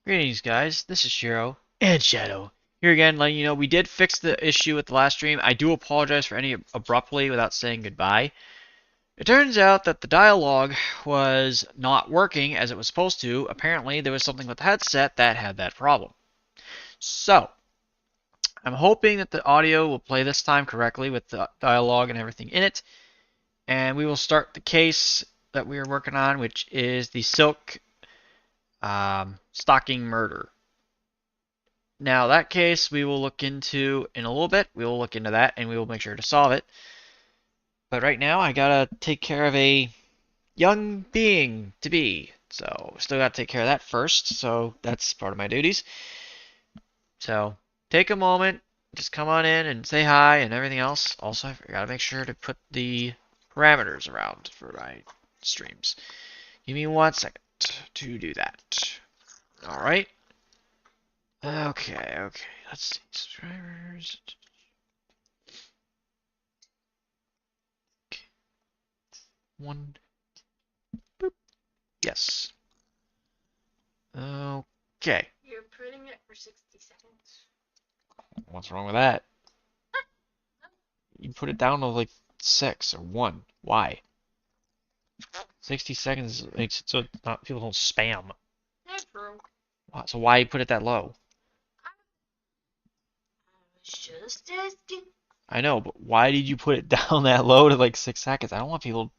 Greetings, guys. This is Shiro and Shadow here again, letting you know we did fix the issue with the last stream. I do apologize for any abruptly without saying goodbye. It turns out that the dialogue was not working as it was supposed to. Apparently, there was something with the headset that had that problem. So, I'm hoping that the audio will play this time correctly with the dialogue and everything in it. And we will start the case that we are working on, which is the Silk stalking murder. Now, that case we will look into in a little bit. We will look into that and we will make sure to solve it. But right now, I gotta take care of a young being to be. So, still gotta take care of that first. So, that's part of my duties. So, take a moment, just come on in and say hi and everything else. Also, I gotta make sure to put the parameters around for my streams. Give me 1 second to do that. Alright. Okay. Let's see. Subscribers. One. Boop. Yes. Okay. You're putting it for 60 seconds. What's wrong with that? You put it down to like 6 or 1. Why? 60 seconds makes it so not people don't spam. That's true. So why you put it that low? I was just asking. I know, but why did you put it down that low to like 6 seconds? I don't want people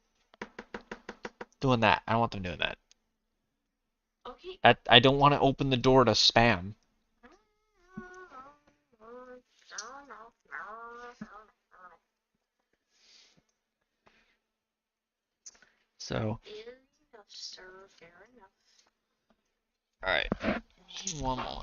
doing that. I don't want them doing that. Okay. I don't want to open the door to spam. So, Fair enough, sir. Fair enough. alright. One more.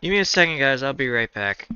Give me a second, guys. I'll be right back.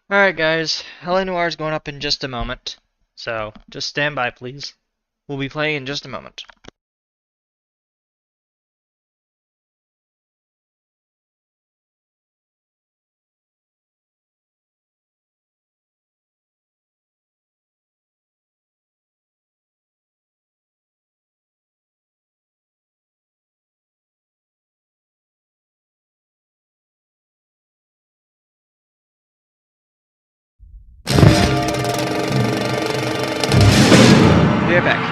Alright guys, Noire is going up in just a moment. So, just stand by please. We'll be playing in just a moment. Be right back.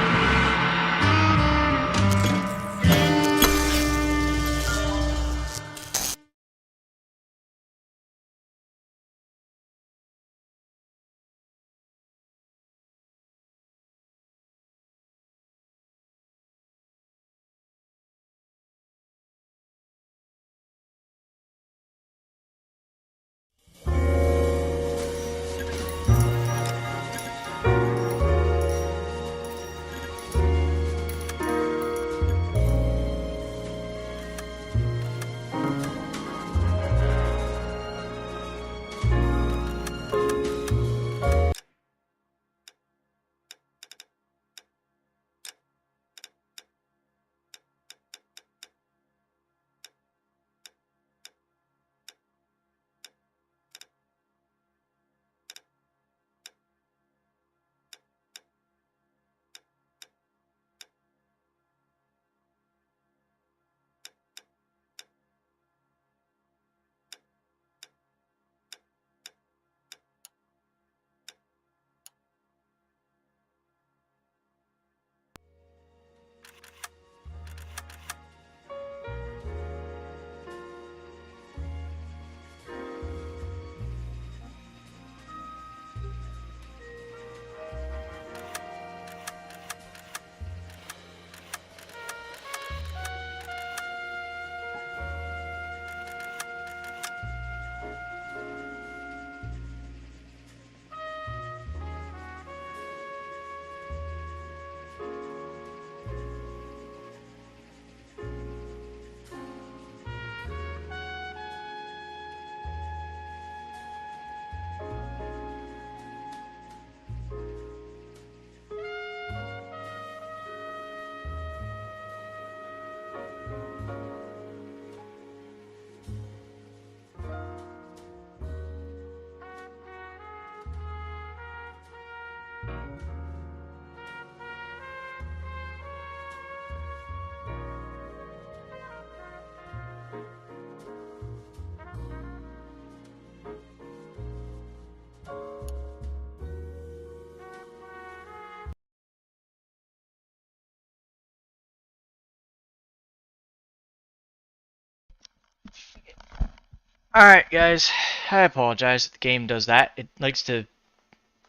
Alright guys, I apologize if the game does that. It likes to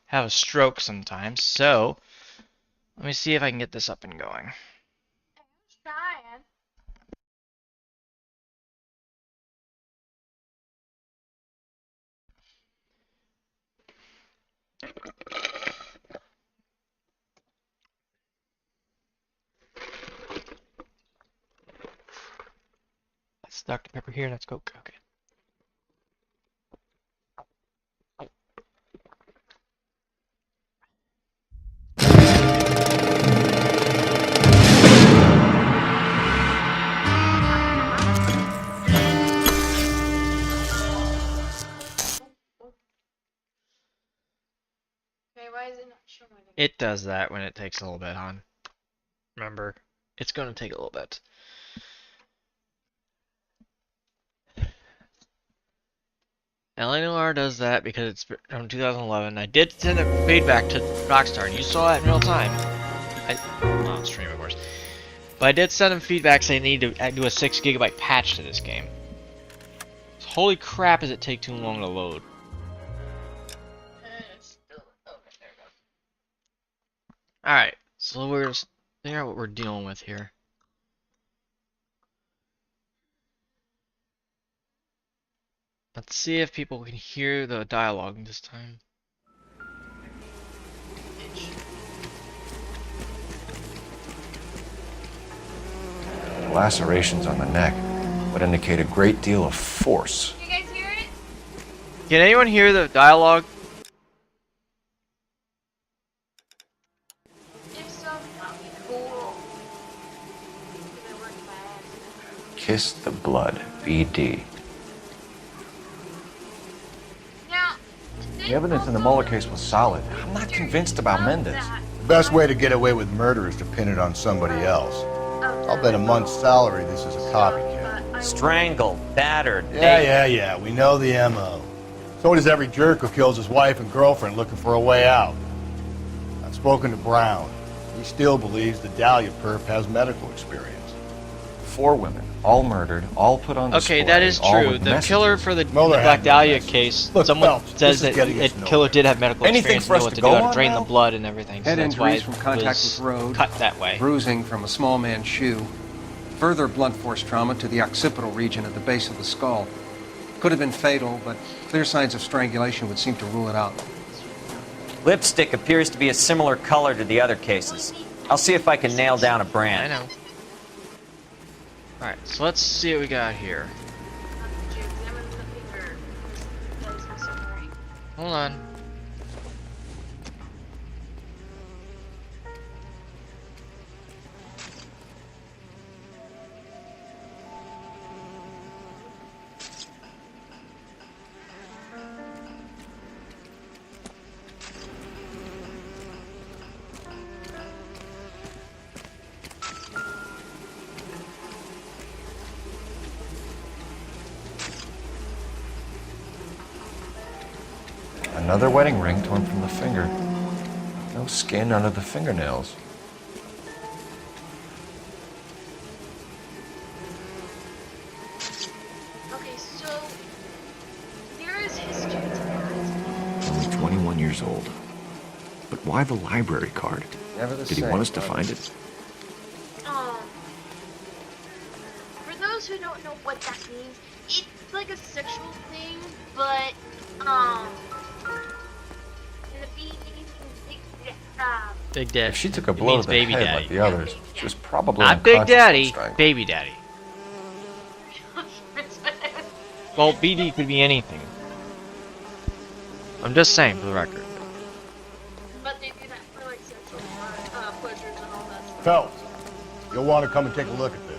have a stroke sometimes, so let me see if I can get this up and going. Trying. That's Dr. Pepper here, that's Coke. Okay. Okay, why is it not showing it? It does that when it takes a little bit, hon. Remember, it's going to take a little bit. Noire does that because it's from 2011. I did send a feedback to Rockstar, and you saw that in real time. Not on stream, of course. But I did send them feedback saying they need to do a 6 GB patch to this game. Holy crap, does it take too long to load? Alright, so we're just figure out what we're dealing with here. Let's see if people can hear the dialogue this time. Lacerations on the neck would indicate a great deal of force. You guys hear it? Can anyone hear the dialogue? If so, that'd be cool. Because I worked by accident. Kiss the blood, BD. Now, The evidence in the Mueller case was solid. I'm not convinced about Mendez. The best way to get away with murder is to pin it on somebody else. I'll bet a month's salary this is a copycat. Strangled, battered, Yeah, we know the M.O. So does every jerk who kills his wife and girlfriend looking for a way out. I've spoken to Brown. He still believes the Dahlia perp has medical experience. 4 women, all murdered, all put on display. Okay, that is all true. with The messages. killer for the Mueller Black had no Dahlia message. case, Look, someone Phelps, says this is that getting us the killer nowhere. did have medical Anything experience, for us knew what to to go do, how to on drain now? the blood and everything. So Head that's why injuries it from contact was with road. cut that way. Bruising from a small man's shoe. Further blunt force trauma to the occipital region at the base of the skull. Could have been fatal, but clear signs of strangulation would seem to rule it out. Lipstick appears to be a similar color to the other cases. I'll see if I can nail down a I brand. know. Alright, so let's see what we got here. Did you examine the finger? That is missing a ring. Hold on. Another wedding ring torn from the finger. No skin under the fingernails. Okay, so there is history to that. Only 21 years old. But why the library card? Never the Did he same, want us to huh? find it? For those who don't know what that means, it's like a sexual thing, but in the Big Daddy. If she took a It blow means to the baby head daddy. like the others, she was probably Not Big unconscious Daddy, from strangling. Baby Daddy. Well, BD could be anything. I'm just saying for the record. But they do that for like sexual pleasures and all that stuff. Phelps, you'll want to come and take a look at this.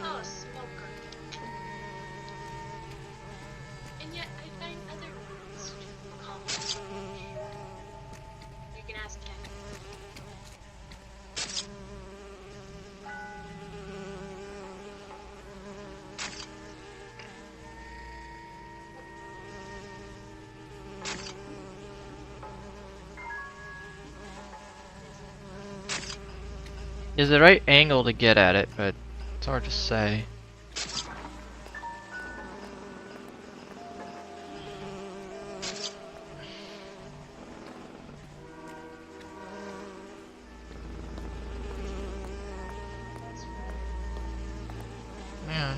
Oh, a smoker. And yet I find other ones common. You can ask him. Is the right angle to get at it, but it's hard to say. Yeah.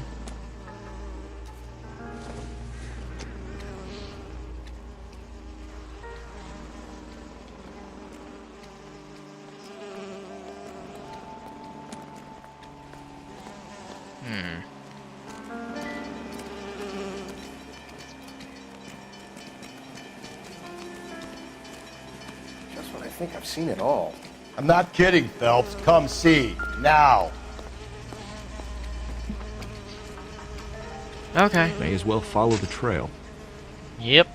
Just when I think I've seen it all. I'm not kidding, Phelps. Come see. Now. Okay. May as well follow the trail. Yep.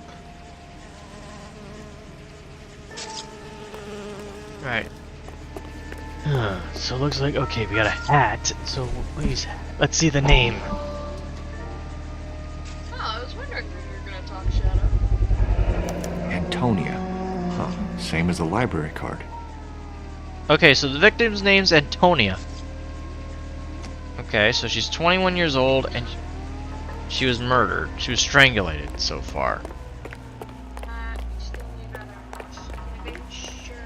Right. So it looks like, okay, we got a hat. So please, let's see the name. Oh, I was wondering when you were gonna talk, Shadow. Antonia. Huh. Same as the library card. Okay, so the victim's name's Antonia. Okay, so she's 21 years old and she was murdered. She was strangulated so far. Still need another maybe sure.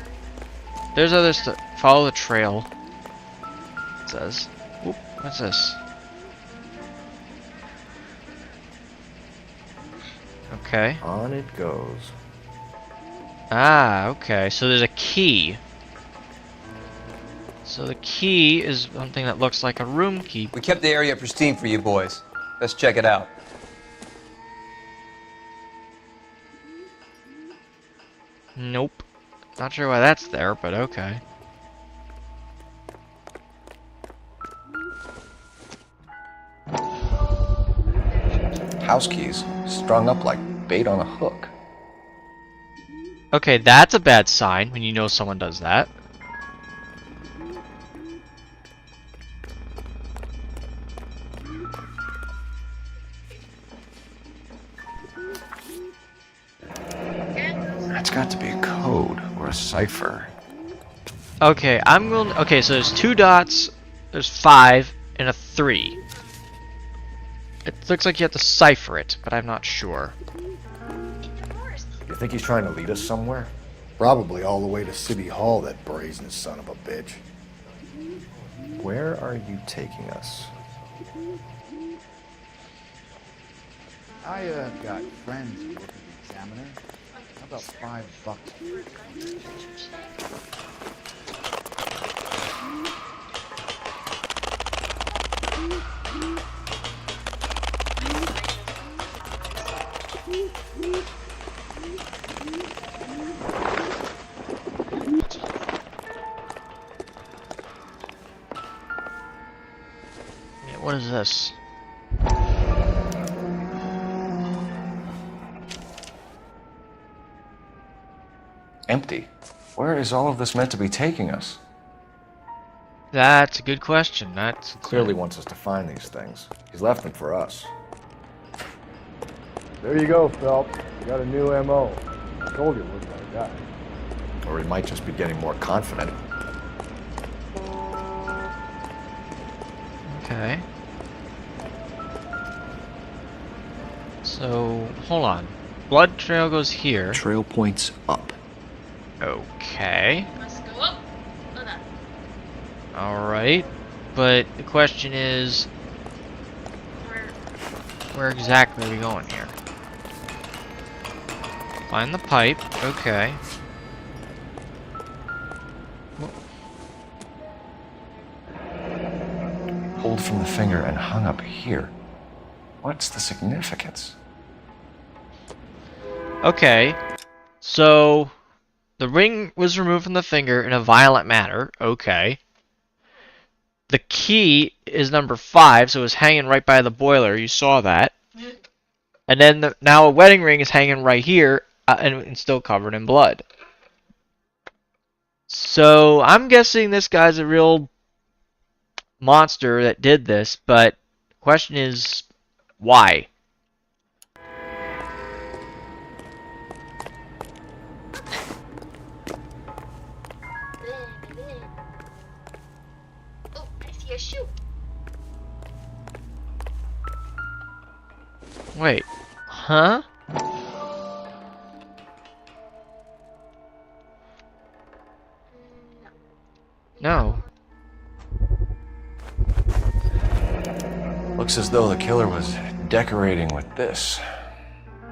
There's other stuff. Follow the trail. It says. Oop, what's this? Okay. On it goes. Ah, okay. So there's a key. So the key is something that looks like a room key. We kept the area pristine for you boys. Let's check it out. Nope. Not sure why that's there, but okay. House keys, strung up like bait on a hook. Okay, that's a bad sign when you know someone does that. That's got to be a code or a cipher. Okay, okay, so there's 2 dots, there's 5, and a 3. It looks like you have to cipher it, but I'm not sure. You think he's trying to lead us somewhere? Probably all the way to City Hall, that brazen son of a bitch. Where are you taking us? I got friends who work at the Examiner. How about $5? Yeah, what is this? Empty. Where is all of this meant to be taking us? That's a good question. That's Clearly wants us to find these things. He's left them for us. There you go, Phelps. You got a new M.O. I told you it was my guy. Or he might just be getting more confident. Okay. So, hold on. Blood trail goes here. Trail points up. Okay. Must go up. Oh, that. Alright. But the question is, Where? where exactly are we going here? Find the pipe. Okay. Pulled from the finger and hung up here. What's the significance? Okay. So, the ring was removed from the finger in a violent manner. Okay. The key is number 5, so it's hanging right by the boiler. You saw that. And then now a wedding ring is hanging right here and still covered in blood. So I'm guessing this guy's a real monster that did this, but the question is why? Oh, I see a shoe. Wait. Huh? No. Looks as though the killer was decorating with this.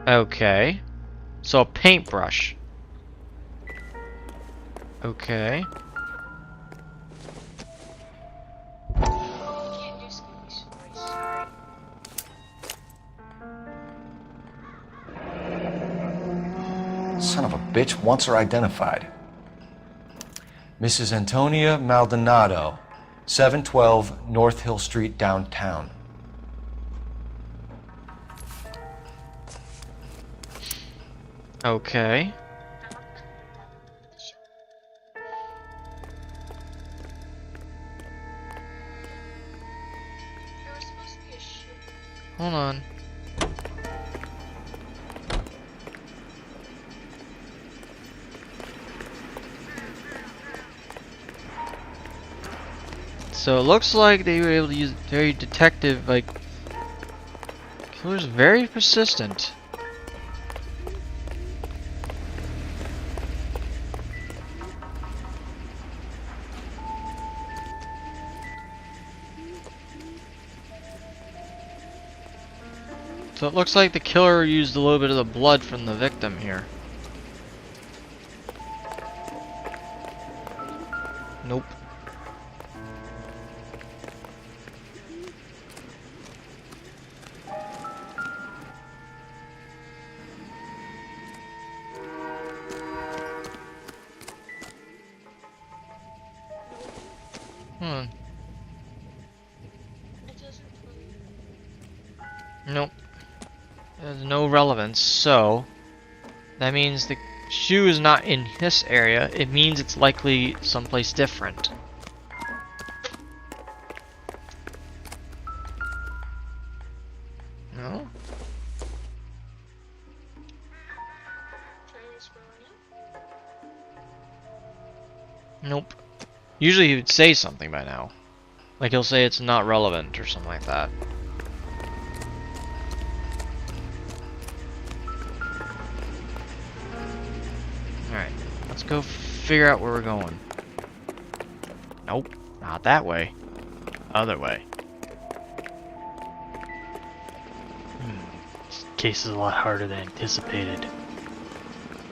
Okay. So a paintbrush. Okay. Can't do scary stories. Sorry. Son of a bitch wants her identified. Mrs. Antonia Maldonado, 712 North Hill Street, downtown. Okay. There was supposed to be a shoe. Hold on. So it looks like they were able to use very detective, like, killer's very persistent. So it looks like the killer used a little bit of the blood from the victim here. Nope. Hmm. It doesn't tell you. Nope. There's no relevance, so that means the shoe is not in this area. It means it's likely someplace different. No? Try scrolling it. Nope. Usually he would say something by now. Like he'll say it's not relevant or something like that. Alright, let's go figure out where we're going. Nope, not that way. Other way. This case is a lot harder than anticipated.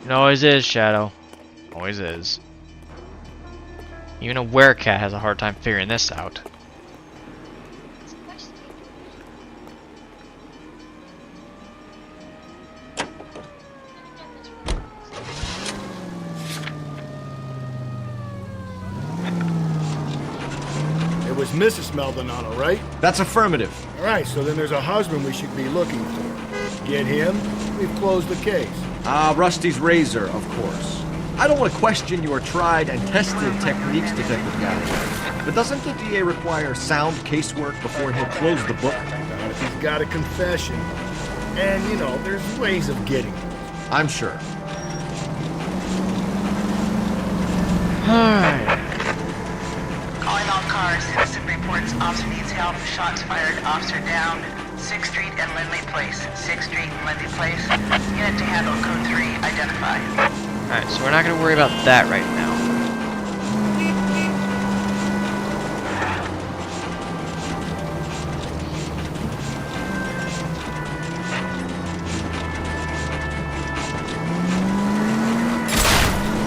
It always is, Shadow. Always is. Even a werecat has a hard time figuring this out. It's a question. It was Mrs. Maldonado, right? That's affirmative. All right, so then there's a husband we should be looking for. Get him, we've closed the case. Rusty's razor, of course. I don't want to question your tried and tested techniques, Detective Galloway. But doesn't the DA require sound casework before he'll close the book? Not if he's got a confession. And, you know, there's ways of getting it. I'm sure. Alright. Calling all cars. Citizen reports officer needs help. Shots fired. Officer down. 6th Street and Lindley Place. 6th Street and Lindley Place. Unit to handle code 3. Identify. Alright, so we're not going to worry about that right now.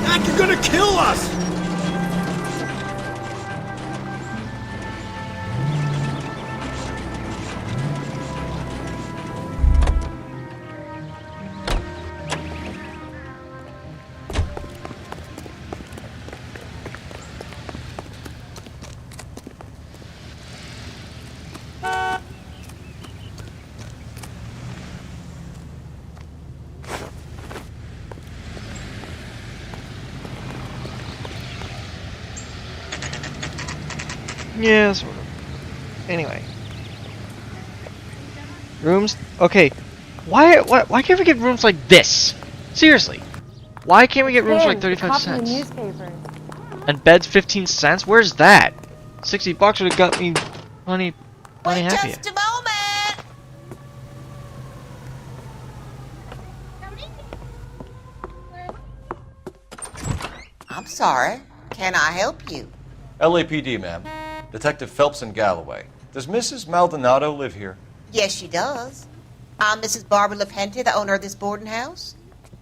God, you're gonna kill us! Yeah, sort of. Anyway. Rooms? Okay. Why can't we get rooms like this? Seriously. Why can't we get rooms for like 35 cents? And beds 15 cents? Where's that? 60 bucks would have got me plenty happy. Just a moment. I'm sorry. Can I help you? LAPD, ma'am. Detective Phelps and Galloway. Does Mrs. Maldonado live here? Yes, she does. I'm Mrs. Barbara LaPente, the owner of this boarding house.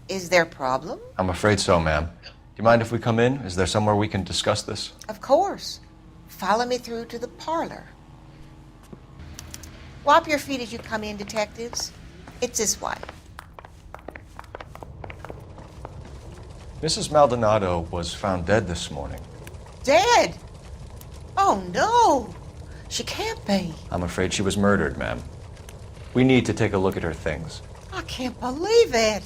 Is there a problem? I'm afraid so, ma'am. Do you mind if we come in? Is there somewhere we can discuss this? Of course. Follow me through to the parlor. Wipe your feet as you come in, detectives. It's this way. Mrs. Maldonado was found dead this morning. Dead? Oh, no. She can't be. I'm afraid she was murdered, ma'am. We need to take a look at her things. I can't believe it.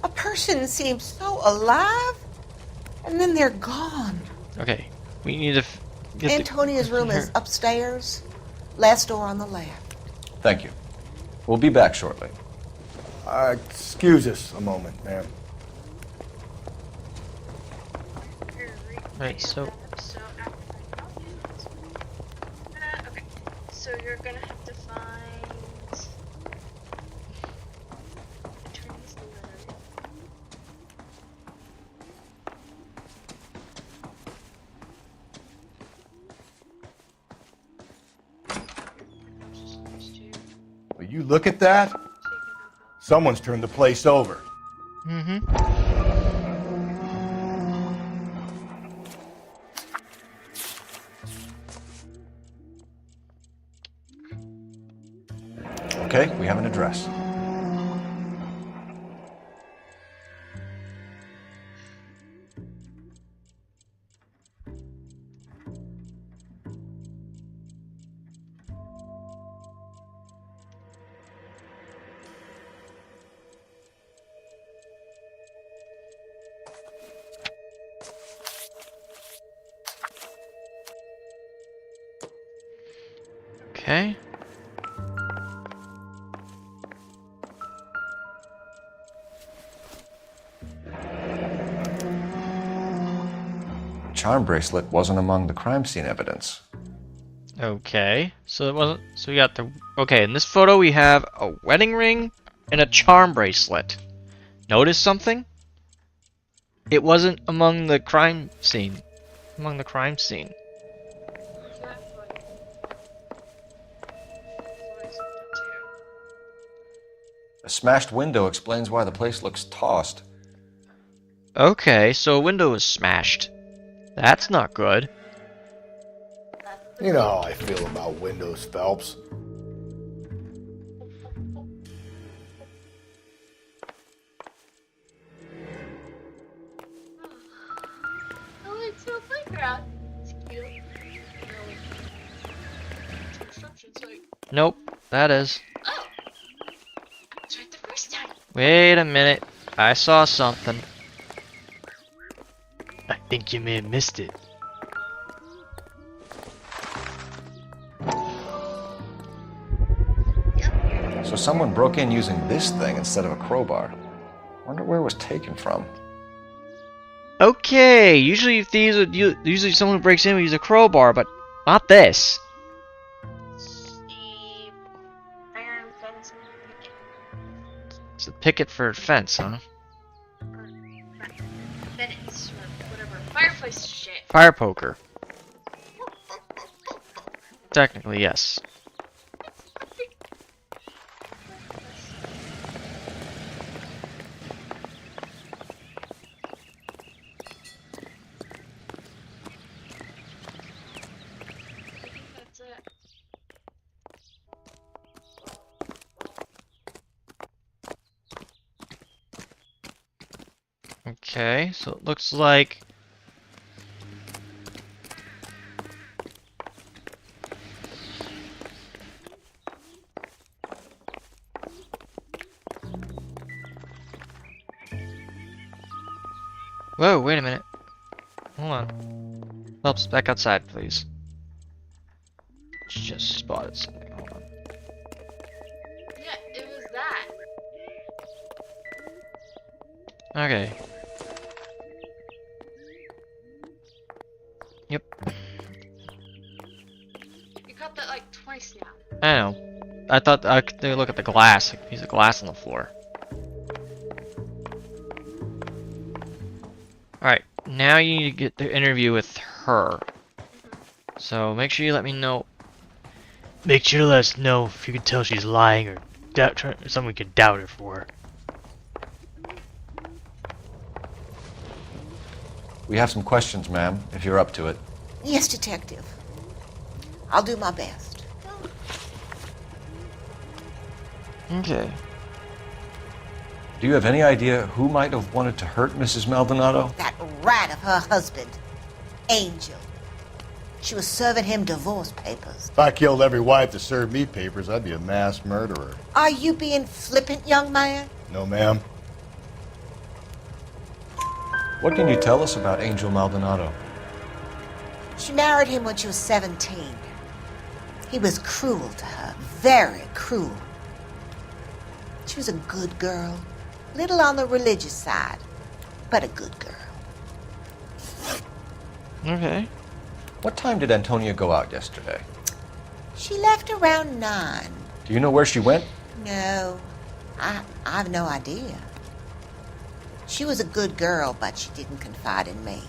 A person seems so alive, and then they're gone. Okay. We need to get Antonia's room is upstairs, last door on the left. Thank you. We'll be back shortly. Excuse us a moment, ma'am. Right, so Okay, so you're gonna have to find attorney's letter. Will you look at that? Someone's turned the place over. Mm-hmm. Okay, we have an address. Okay. Charm bracelet wasn't among the crime scene evidence. Okay. So it wasn't. So we got the. Okay, in this photo we have a wedding ring and a charm bracelet. Notice something? It wasn't among the crime scene. Among the crime scene. A smashed window explains why the place looks tossed. Okay, so a window was smashed. That's not good. You know how I feel about windows, Phelps. Oh, it's a playground. It's cute. Construction site. Nope, that is. Oh! I was right the first time. Wait a minute. I saw something. I think you may have missed it. So someone broke in using this thing instead of a crowbar. Wonder where it was taken from. Okay, usually if these would usually someone who breaks in would use a crowbar, but not this. The iron fence picket. It's a picket for a fence, huh? Or Bennett's or whatever. Fireplace shit. Fire poker. Technically, yes. Okay, so it looks like whoa, wait a minute. Hold on. Helps back outside, please. Just spotted something. Hold on. Yeah, it was that. Okay. Yep. You caught that like twice now. I know. I thought I could take a look at the glass. Piece of glass on the floor. Alright, now you need to get the interview with her. So make sure you let me know. Make sure to let us know if you can tell she's lying or something we can doubt her for. We have some questions, ma'am, if you're up to it. Yes, Detective. I'll do my best. Okay. Do you have any idea who might have wanted to hurt Mrs. Maldonado? That rat of her husband, Angel. She was serving him divorce papers. If I killed every wife that served me papers, I'd be a mass murderer. Are you being flippant, young man? No, ma'am. What can you tell us about Angel Maldonado? She married him when she was 17. He was cruel to her, very cruel. She was a good girl, little on the religious side, but a good girl. Okay. What time did Antonia go out yesterday? She left around 9. Do you know where she went? No, I've no idea. She was a good girl, but she didn't confide in me.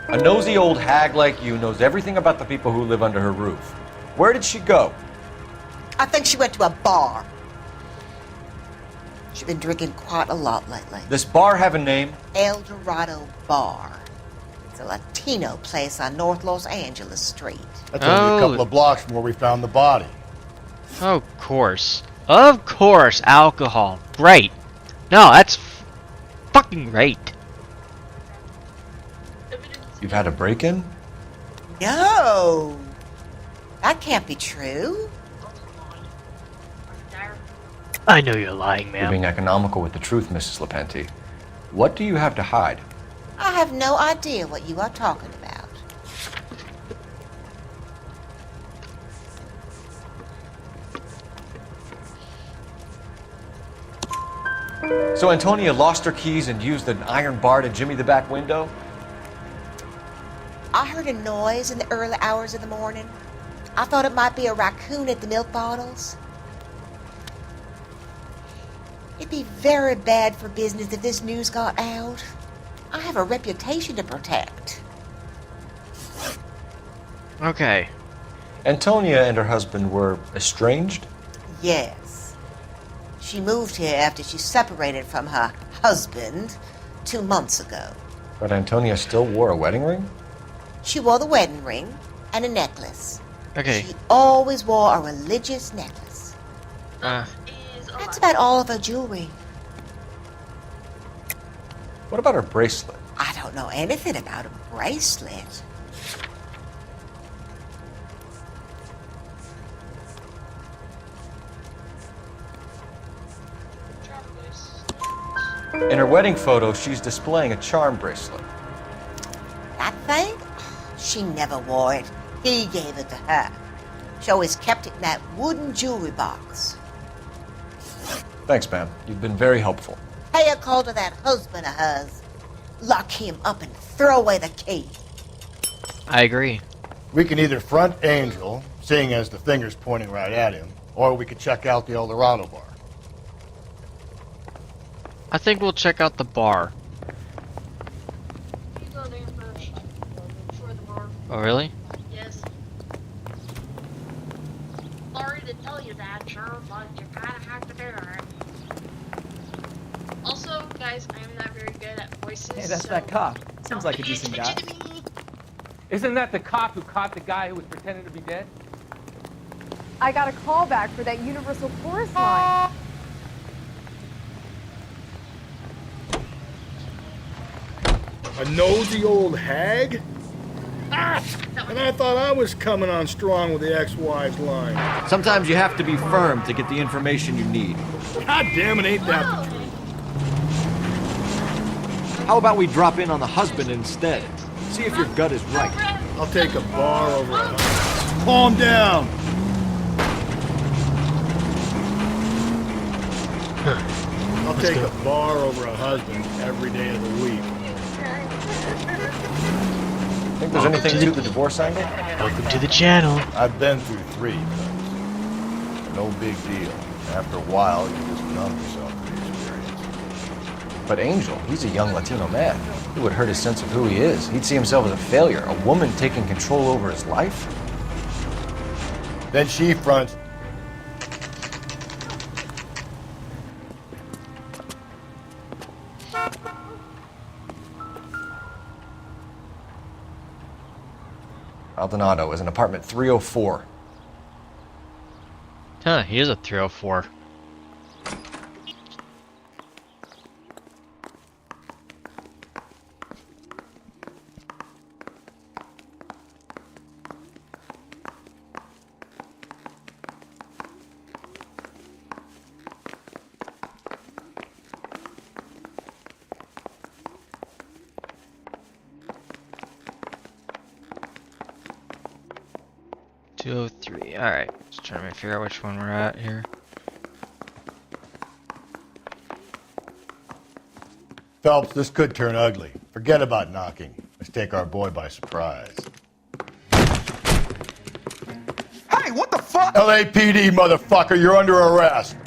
A nosy old hag like you knows everything about the people who live under her roof. Where did she go? I think she went to a bar. She's been drinking quite a lot lately. This bar have a name? El Dorado Bar. It's a Latino place on North Los Angeles Street. That's only a couple of blocks from where we found the body. Of course. Of course, alcohol. Great. No, that's fucking great. You've had a break-in? No. That can't be true. I know you're lying, You're ma'am. being economical with the truth, Mrs. Lepenti. What do you have to hide? I have no idea what you are talking about. So Antonia lost her keys and used an iron bar to jimmy the back window? I heard a noise in the early hours of the morning. I thought it might be a raccoon at the milk bottles. It'd be very bad for business if this news got out. I have a reputation to protect. Okay. Antonia and her husband were estranged? Yes. She moved here after she separated from her husband 2 months ago. But Antonia still wore a wedding ring? She wore the wedding ring and a necklace. Okay. She always wore a religious necklace. Is a That's lot. about all of her jewelry. What about her bracelet? I don't know anything about a bracelet. In her wedding photo, she's displaying a charm bracelet. That thing? She never wore it. He gave it to her. She always kept it in that wooden jewelry box. Thanks, ma'am. You've been very helpful. Pay a call to that husband of hers. Lock him up and throw away the key. I agree. We can either front Angel, seeing as the finger's pointing right at him, or we could check out the El Dorado bar. I think we'll check out the bar. You go there first. Before the bar. Oh, really? Yes. Sorry to tell you that, sure, but you kinda have to do it. Also, guys, I am not very good at voices. Hey, that's so that cop. Seems like a pay decent guy. attention to me. Isn't that the cop who caught the guy who was pretending to be dead? I got a call back for that Universal Chorus line. A nosy old hag? Ah! And I thought I was coming on strong with the ex-wife's line. Sometimes you have to be firm to get the information you need. God damn it, ain't that the truth? How about we drop in on the husband instead? See if your gut is right. I'll take a bar over a husband. Calm down! I'll take a bar over a husband every day of the week. Think there's anything to the divorce angle? Welcome to the channel. I've been through 3, but no big deal. After a while, you just numb yourself to the experience. But Angel, he's a young Latino man. It would hurt his sense of who he is. He'd see himself as a failure. A woman taking control over his life? Then she fronts. Maldonado is in apartment 304. Huh, he is a 304. Alright, just trying to figure out which one we're at here. Phelps, this could turn ugly. Forget about knocking. Let's take our boy by surprise. Hey, what the fuck? LAPD, motherfucker, you're under arrest.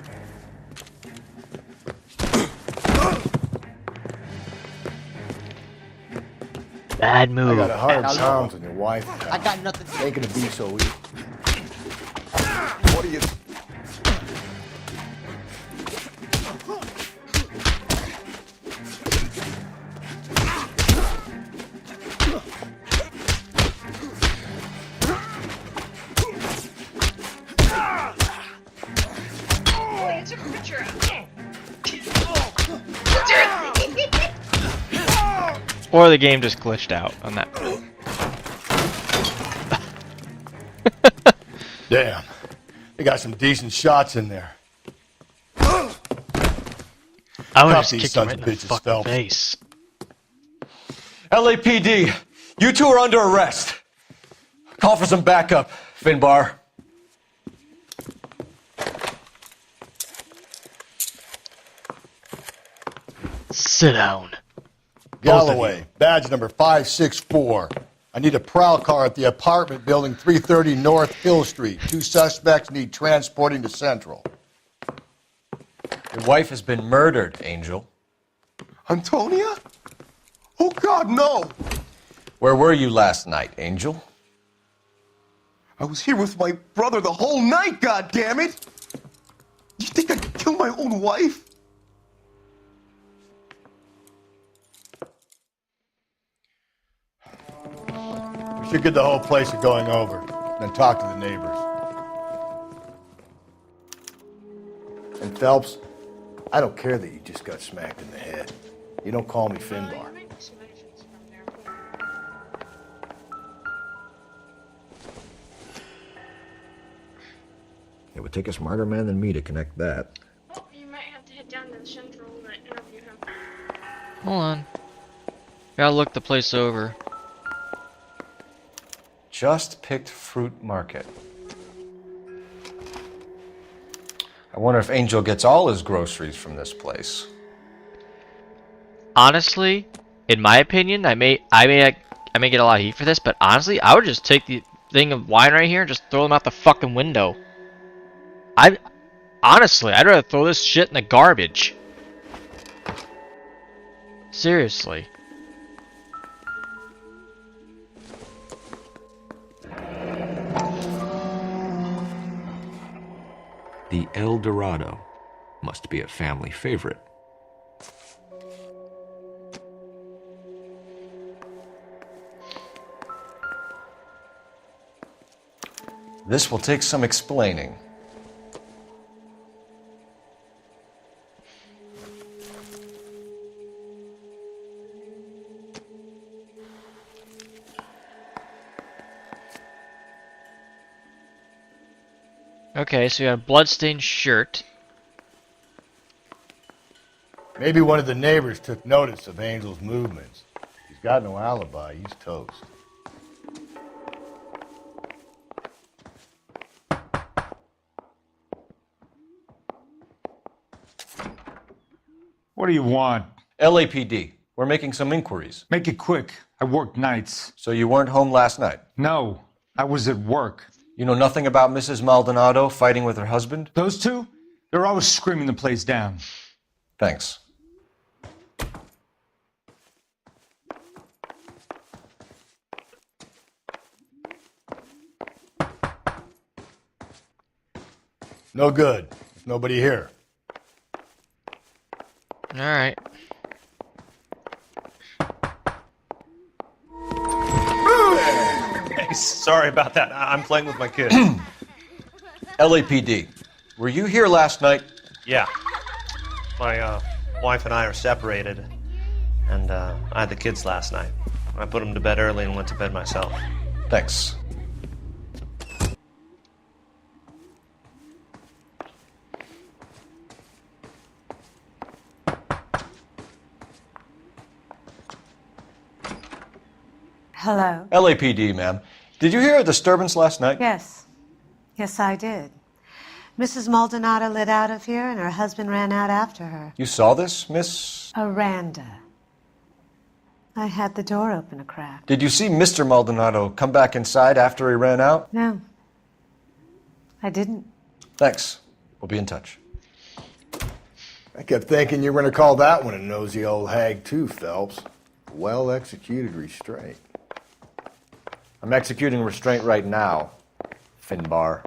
Bad move. I got 100 pounds on your wife. I got nothing to Ain't gonna be so easy. What are you... Or the game just glitched out on that. Damn. They got some decent shots in there. I would Cuff just these kick him sons right of in the bitches, fucking Phelps. face. LAPD, you two are under arrest. Call for some backup, Finbar. Sit down. Galloway, badge number 564. I need a prowl car at the apartment building 330 North Hill Street. 2 suspects need transporting to Central. Your wife has been murdered, Angel. Antonia? Oh, God, no! Where were you last night, Angel? I was here with my brother the whole night, goddammit! You think I could kill my own wife? We should get the whole place going over, then talk to the neighbors. And Phelps, I don't care that you just got smacked in the head. You don't call me Finbar. It would take a smarter man than me to connect that. Well, you might have to head down to the Central and interview him. Hold on. Gotta look the place over. Just picked Fruit Market. I wonder if Angel gets all his groceries from this place. Honestly, in my opinion, I may get a lot of heat for this, but honestly, I would just take the thing of wine right here and just throw them out the fucking window. Honestly, I'd rather throw this shit in the garbage. Seriously. The El Dorado must be a family favorite. This will take some explaining. Okay, so you have a bloodstained shirt. Maybe one of the neighbors took notice of Angel's movements. He's got no alibi. He's toast. What do you want? LAPD. We're making some inquiries. Make it quick. I work nights. So you weren't home last night? No, I was at work. You know nothing about Mrs. Maldonado fighting with her husband? Those two? They're always screaming the place down. Thanks. No good. There's nobody here. Alright. Hey, sorry about that. I'm playing with my kid. LAPD. Were you here last night? Yeah. My wife and I are separated, and I had the kids last night. I put them to bed early and went to bed myself. Thanks. Hello? LAPD, ma'am. Did you hear a disturbance last night? Yes. Yes, I did. Mrs. Maldonado lit out of here, and her husband ran out after her. You saw this, Miss? Aranda. I had the door open a crack. Did you see Mr. Maldonado come back inside after he ran out? No. I didn't. Thanks. We'll be in touch. I kept thinking you were going to call that one a nosy old hag too, Phelps. Well-executed restraint. I'm executing restraint right now, Finbar.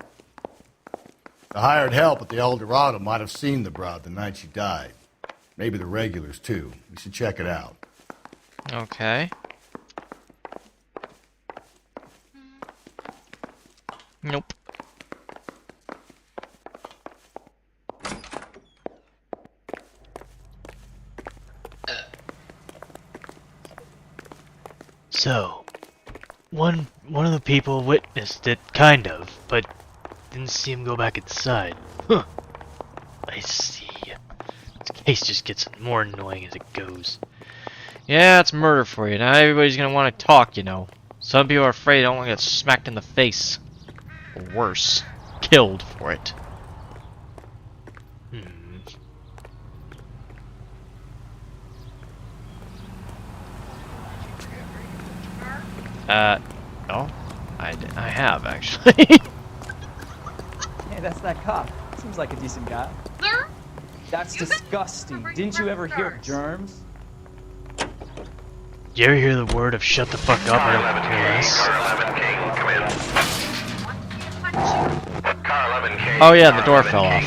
The hired help at the El Dorado might have seen the broad the night she died. Maybe the regulars, too. We should check it out. Okay. Nope. So, one of the people witnessed it, kind of, but didn't see him go back inside. Huh. I see. This case just gets more annoying as it goes. Yeah, it's murder for you. Not everybody's gonna want to talk, you know. Some people are afraid they don't want to get smacked in the face. Or worse, killed for it. No. I have, actually. Hey, that's that cop. Seems like a decent guy. Sir? That's disgusting. Didn't you ever hear of germs? You ever hear the word of shut the fuck up? I don't care less. Oh yeah, the door fell off.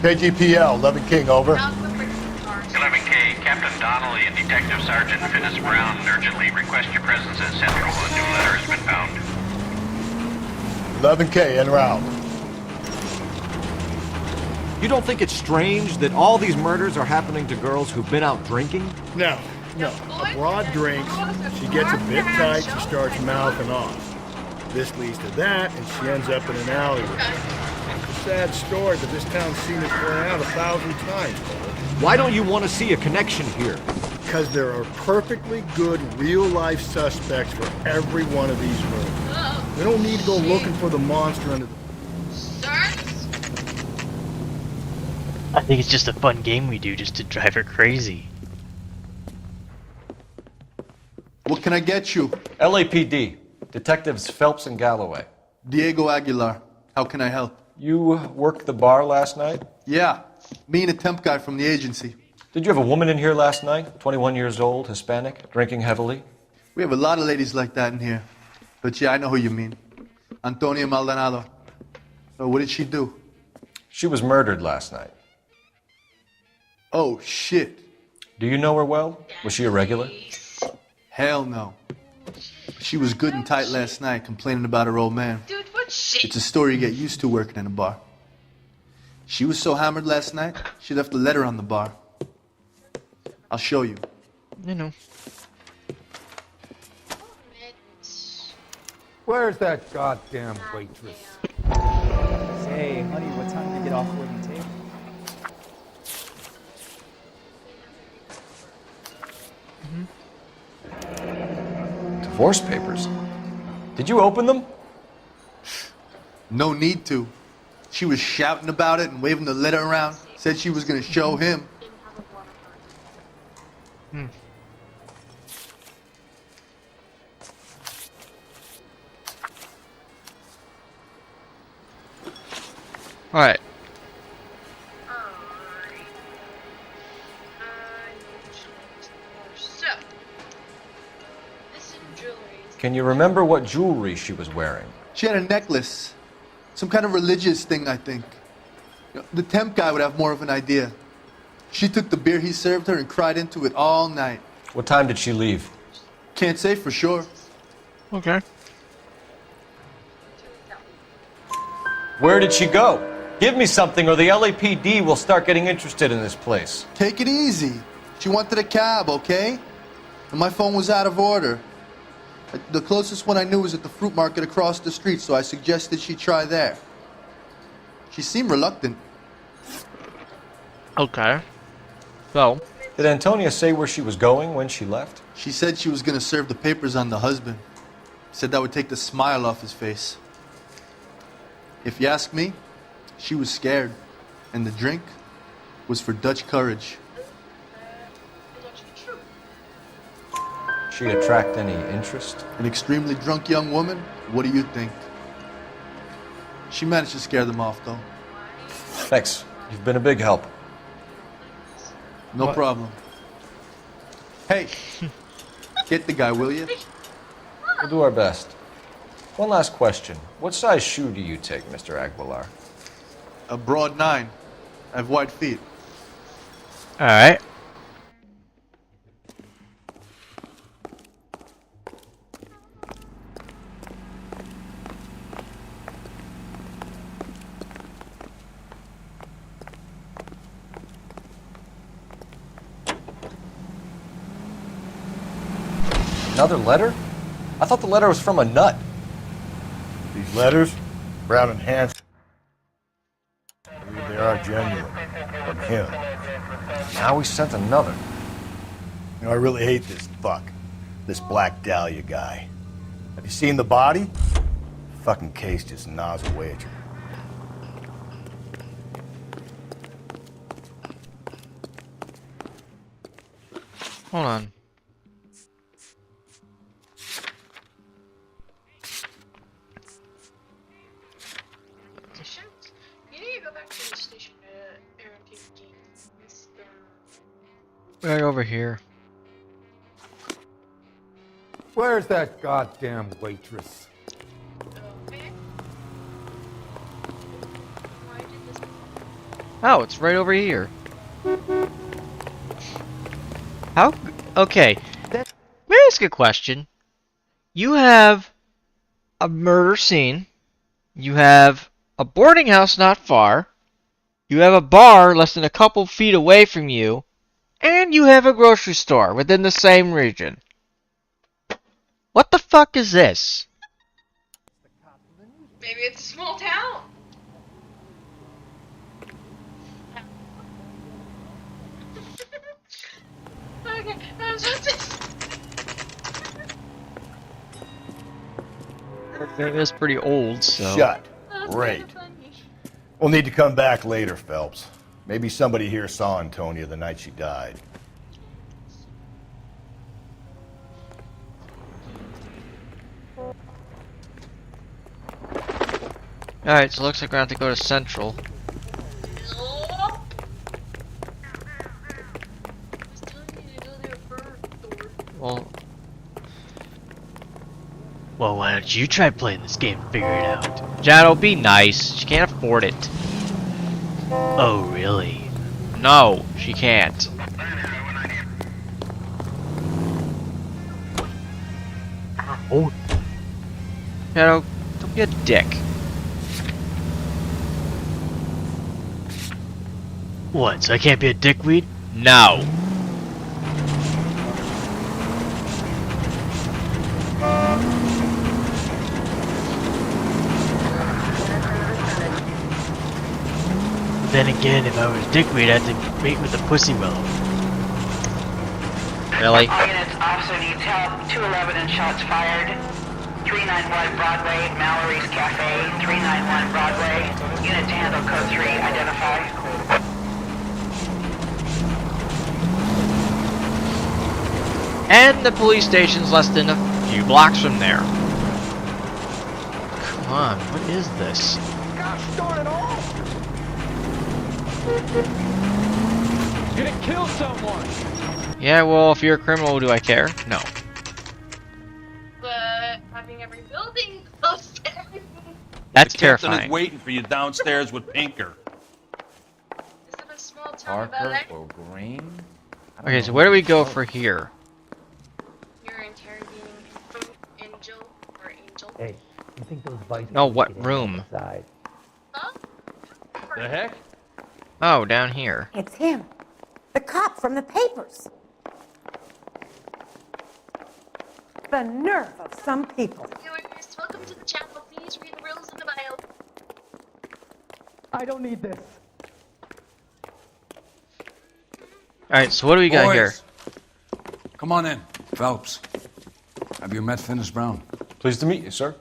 KGPL, 11 King, over. 11K, Captain Donnelly and Detective Sergeant Finis Brown urgently request your presence at Central. A new letter has been found. 11K, en route. You don't think it's strange that all these murders are happening to girls who've been out drinking? No. A broad drinks, she gets a bit tight, she starts mouthing off. This leads to that, and she ends up in an alleyway. It's a sad story, but this town's seen it play out 1,000 times. Why don't you want to see a connection here? Because there are perfectly good real-life suspects for every one of these murders. We don't need to go looking for the monster under the... I think it's just a fun game we do just to drive her crazy. What can I get you? LAPD. Detectives Phelps and Galloway. Diego Aguilar. How can I help? You worked the bar last night? Yeah. Me and a temp guy from the agency. Did you have a woman in here last night? 21 years old, Hispanic, drinking heavily? We have a lot of ladies like that in here. But yeah, I know who you mean. Antonia Maldonado. So what did she do? She was murdered last night. Oh, shit. Do you know her well? Was she a regular? Hell no. She was good and tight last night, complaining about her old man. Dude, what's shit? It's a story you get used to working in a bar. She was so hammered last night, she left a letter on the bar. I'll show you. You know. Where's that goddamn waitress? Hey, honey, what time did you get off work and take? Divorce papers? Did you open them? No need to. She was shouting about it and waving the letter around. Said she was gonna show him. Alright. So, this is jewelry. Can you remember what jewelry she was wearing? She had a necklace. Some kind of religious thing, I think. The temp guy would have more of an idea. She took the beer he served her and cried into it all night. What time did she leave? Can't say for sure. Okay. Where did she go? Give me something or the LAPD will start getting interested in this place. Take it easy. She wanted a cab, okay? And my phone was out of order. The closest one I knew was at the fruit market across the street, so I suggested she try there. She seemed reluctant. Okay. So, did Antonia say where she was going when she left? She said she was going to serve the papers on the husband. Said that would take the smile off his face. If you ask me, she was scared. And the drink was for Dutch courage. She attract any interest? An extremely drunk young woman? What do you think? She managed to scare them off, though. Thanks. You've been a big help. No problem. Hey, get the guy, will you? We'll do our best. One last question. What size shoe do you take, Mr. Aguilar? A broad 9. I have wide feet. alright. Another letter? I thought the letter was from a nut. These letters, Brown and Hanson, I believe they are genuine. From him. Now he sent another. You know, I really hate this fuck. This Black Dahlia guy. Have you seen the body? Fucking case just gnaws away at you. Hold on. Right over here. Where's that goddamn waitress? Oh, it's right over here. How? Okay. May I ask a question? You have a murder scene. You have a boarding house not far. You have a bar less than a couple feet away from you. And you have a grocery store within the same region. What the fuck is this? Maybe it's a small town. Okay, I was just. Maybe it's pretty old, so. Shut. Great. We'll need to come back later, Phelps. Maybe somebody here saw Antonia the night she died. Alright, so it looks like we're going to have to go to Central. Well, why don't you try playing this game and figure it out? Jado, be nice. She can't afford it. Oh, really? No, she can't. Oh. Jado, don't be a dick. What, so I can't be a dickweed? No. Then again, if I was dickweed, I'd have to mate with the pussy willow. Really? All units, officer needs help. 211 and shots fired. 391 Broadway, Mallory's Cafe. 391 Broadway. Unit to handle code 3, identify. And the police station's less than a few blocks from there. Come on, what is this? Gosh darn it all! He's gonna kill someone! Yeah, well, if you're a criminal, do I care? No. But having every building close to everything. That's the terrifying. captain is waiting for you downstairs with Pinker. Is it a small town Parker about or Green? Okay, so where do we go for here? You're interrogating Angel or Angel. Hey, you think those vice No, what room? side? Huh? The heck? Oh, down here. It's him. The cop from the papers. The nerve of some people. Viewers, welcome to the channel. Please read the rules in the bio. I don't need this. Alright, so what do we got here? Come on in. Phelps. Have you met Finis Brown? Pleased to meet you, sir.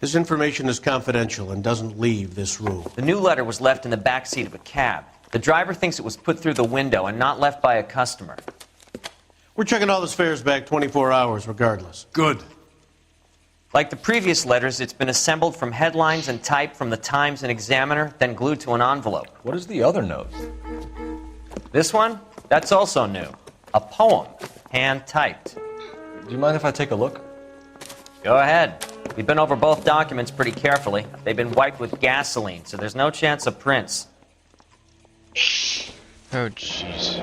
This information is confidential and doesn't leave this room. The new letter was left in the back seat of a cab. The driver thinks it was put through the window and not left by a customer. We're checking all the fares back 24 hours regardless. Good. Like the previous letters, it's been assembled from headlines and typed from the Times and Examiner, then glued to an envelope. What is the other note? This one? That's also new. A poem, hand-typed. Do you mind if I take a look? Go ahead. We've been over both documents pretty carefully. They've been wiped with gasoline, so there's no chance of prints. Oh, jeez.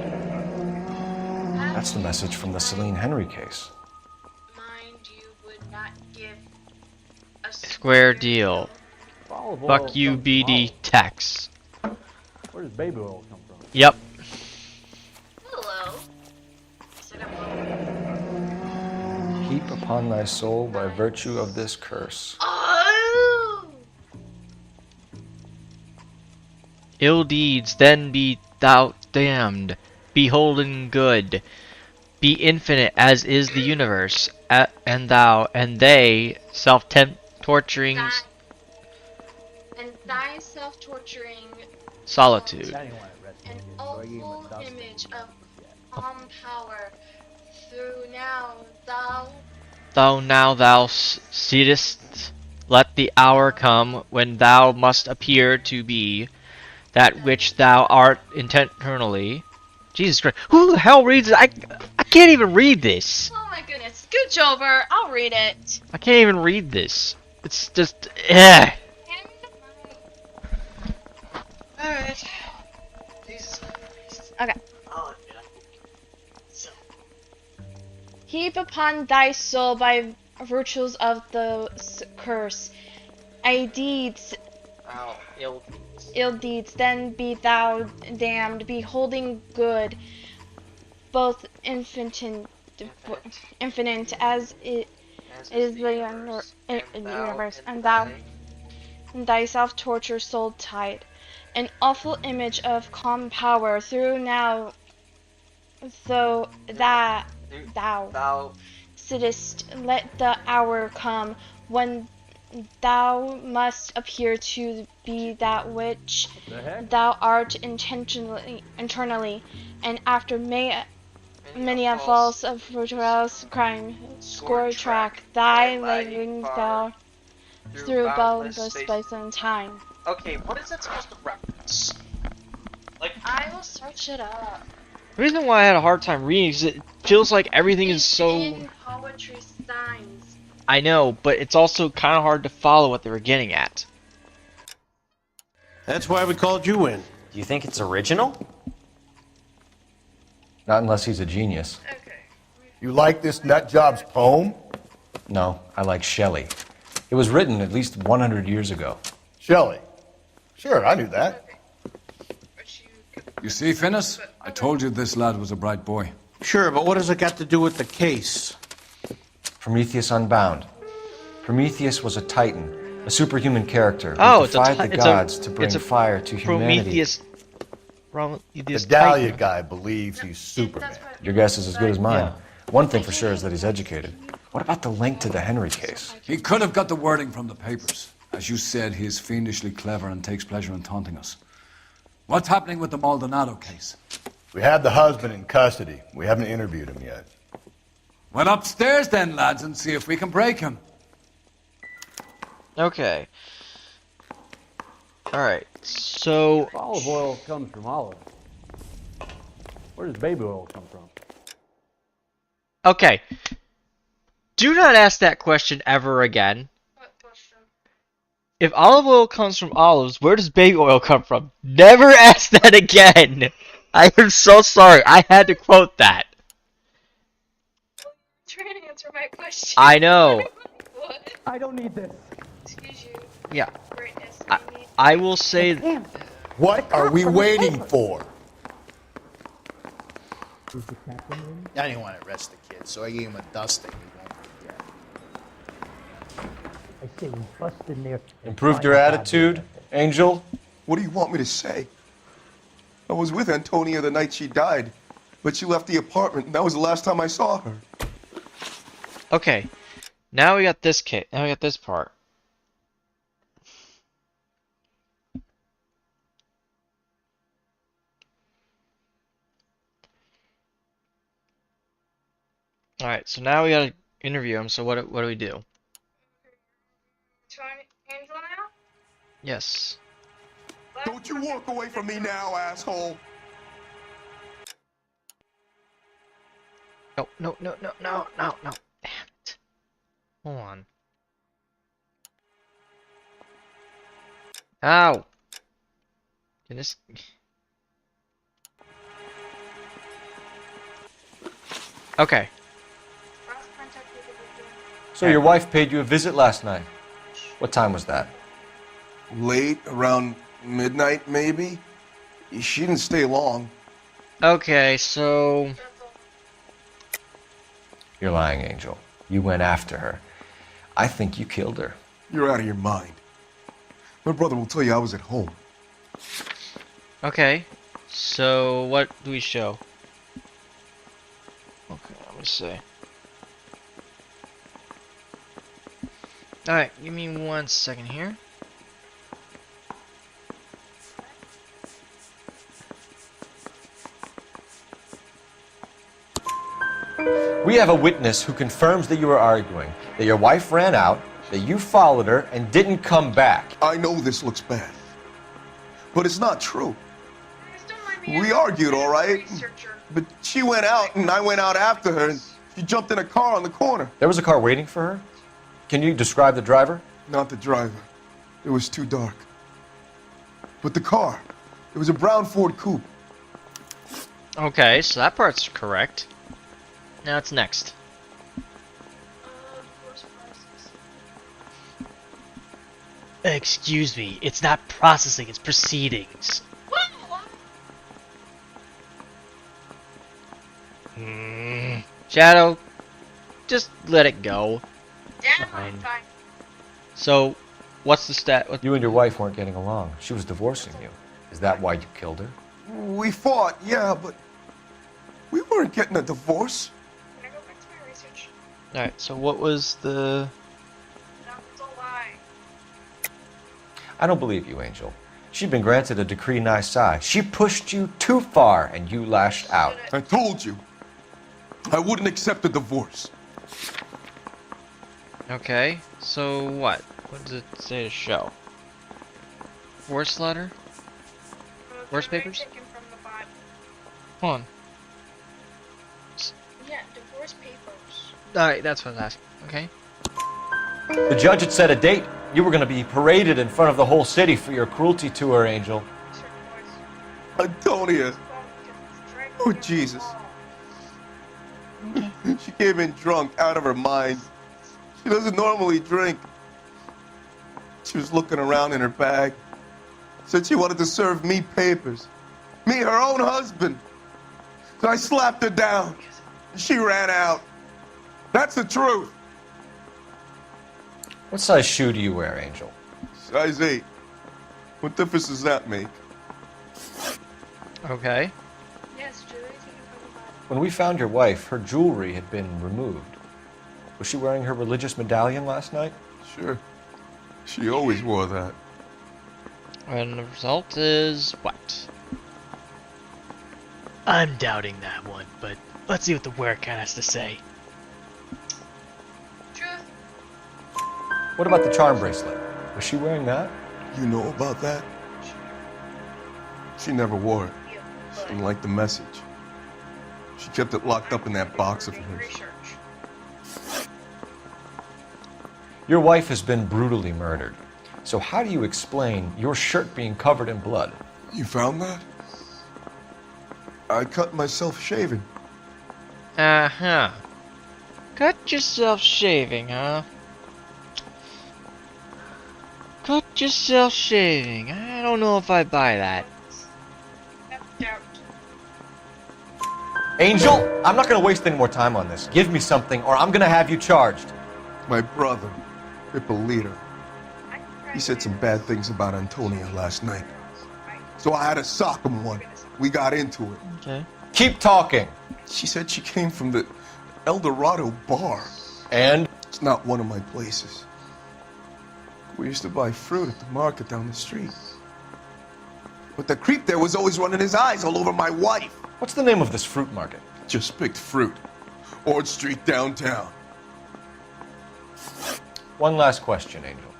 That's the message from the Celine Henry case. Mind you would not give a Square deal. Fuck you, BD Tex. Where does baby oil come from? Yep. Hello. Heap upon thy soul by virtue of this curse. Oh! Ill deeds, then be thou damned. Beholden good. Be infinite as is the universe. And thou, and they, self-torturing And thy self-torturing solitude. an awful image of calm power. Through now Thou seest, let the hour come when thou must appear to be that which thou art internally, Jesus Christ. Who the hell reads it? I can't even read this. Oh my goodness. Scooch over. I'll read it. I can't even read this. It's just, eh. Alright. Okay. Heap upon thy soul by virtues of the curse. I deeds, ill deeds, then be thou damned, beholding good, both infinite as it is the universe, and thou thyself torture soul tied. An awful image of calm power through now, though that thou sittest, let the hour come when thou must appear to be that which thou art internally, and after many a false of virtuous crime, score track thy living thou through boundless space and time. Okay, what is that supposed to reference? Like, I will search it up. the reason why I had a hard time reading is it feels like everything is so... In poetry signs. I know, but it's also kind of hard to follow what they were getting at. That's why we called you in. Do you think it's original? Not unless he's a genius. You like this nutjob's poem? No, I like Shelley. It was written at least 100 years ago. Shelley? Sure, I knew that. You see, Finis? I told you this lad was a bright boy. Sure, but what has it got to do with the case? Prometheus Unbound. Prometheus was a titan, a superhuman character Oh, who it's a defied ti- the it's a- gods to bring it's a fire to humanity. Prometheus... The Dahlia guy believes he's Superman. Your guess is as good as mine. One thing for sure is that he's educated. What about the link to the Henry case? He could have got the wording from the papers. As you said, he is fiendishly clever and takes pleasure in taunting us. What's happening with the Maldonado case? We have the husband in custody. We haven't interviewed him yet. Well, upstairs then, lads, and see if we can break him. Okay. Alright, so... Olive oil comes from olives. Where does baby oil come from? Okay. Do not ask that question ever again. If olive oil comes from olives, where does baby oil come from? Never ask that again! I am so sorry, I had to quote that. Trying to answer my question. I know. What? I don't need this. Excuse you. Yeah. Greatness. I will say... What are we waiting for? I didn't want to arrest the kid, so I gave him a dusting. He won't forget. I say we bust in there. Improved your attitude, Angel? What do you want me to say? I was with Antonia the night she died, but she left the apartment, and that was the last time I saw her. Okay. Now we got this kit. Now we got this part. Alright, so now we gotta interview him, so what do we do? Angela now? Yes. Don't you walk away from me now, asshole! No. Damn it. Hold on. Ow! Can this... Okay. So your wife paid you a visit last night. What time was that? Late, around midnight, maybe? She didn't stay long. Okay, so... You're lying, Angel. You went after her. I think you killed her. You're out of your mind. My brother will tell you I was at home. Okay, so what do we show? Okay, let me see. Alright, give me 1 second here. We have a witness who confirms that you were arguing, that your wife ran out, that you followed her, and didn't come back. I know this looks bad, but it's not true. We argued, all right? But she went out, and I went out after her, and she jumped in a car on the corner. There was a car waiting for her? Can you describe the driver? Not the driver. It was too dark. But the car. It was a brown Ford coupe. Okay, so that part's correct. Now it's next. Excuse me, it's not processing, it's proceedings. Shadow, just let it go. Fine. So, what's the stat? You and your wife weren't getting along. She was divorcing you. Is that why you killed her? We fought, yeah, but we weren't getting a divorce. Alright, so what was the... I don't believe you, Angel. She'd been granted a decree nisi. She pushed you too far, and you lashed out. I told you. I wouldn't accept a divorce. Okay, so what? What does it say to show? Divorce letter? Divorce papers? Hold on. Yeah, divorce papers. Alright, that's what I was asking. Okay. The judge had set a date. You were going to be paraded in front of the whole city for your cruelty to her, Angel. Antonia. Oh, Jesus. She came in drunk, out of her mind. She doesn't normally drink. She was looking around in her bag. Said she wanted to serve me papers. Me, her own husband. So I slapped her down. She ran out. That's the truth. What size shoe do you wear, Angel? Size 8. What difference does that make? Okay. Yes, Julie. When we found your wife, her jewelry had been removed. Was she wearing her religious medallion last night? Sure. She always wore that. And the result is what? I'm doubting that one, but let's see what the werecat has to say. What about the charm bracelet? Was she wearing that? You know about that? She never wore it. She didn't like the message. She kept it locked up in that box of hers. Your wife has been brutally murdered. So how do you explain your shirt being covered in blood? You found that? I cut myself shaving. Uh-huh. Cut yourself shaving, huh? Cut yourself shaving. I don't know if I buy that. Angel, I'm not going to waste any more time on this. Give me something or I'm going to have you charged. My brother, Hippolyta, he said some bad things about Antonia last night. So I had to sock him one. We got into it. Okay. Keep talking. She said she came from the El Dorado bar. And? It's not one of my places. We used to buy fruit at the market down the street. But the creep there was always running his eyes all over my wife. What's the name of this fruit market? Just picked fruit. Ord Street downtown. One last question, Angel.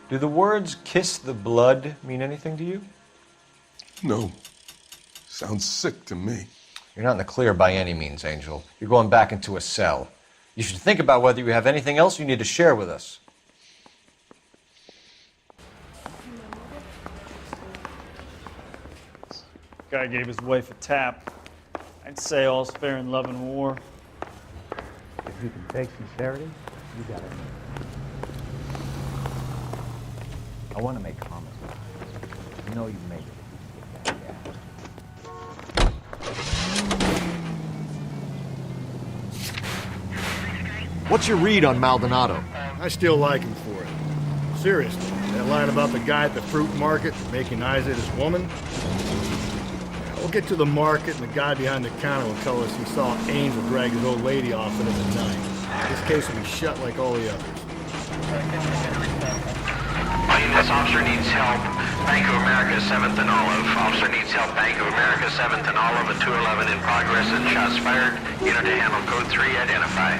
Do the words kiss the blood mean anything to you? No. Sounds sick to me. You're not in the clear by any means, Angel. You're going back into a cell. You should think about whether you have anything else you need to share with us. Guy gave his wife a tap. I'd say all's fair in love and war. If you can take sincerity, you got it. I want to make comments. You know you made it. What's your read on Maldonado? I still like him for it. Seriously, that line about the guy at the fruit market making eyes at his woman? We'll get to the market and the guy behind the counter will tell us he saw Angel drag his old lady off in the night. This case will be shut like all the others. This officer needs help. Bank of America, 7th and Olive. Officer needs help. Bank of America, 7th and Olive, at 211 in progress and shots fired. Unit to handle code 3, identify.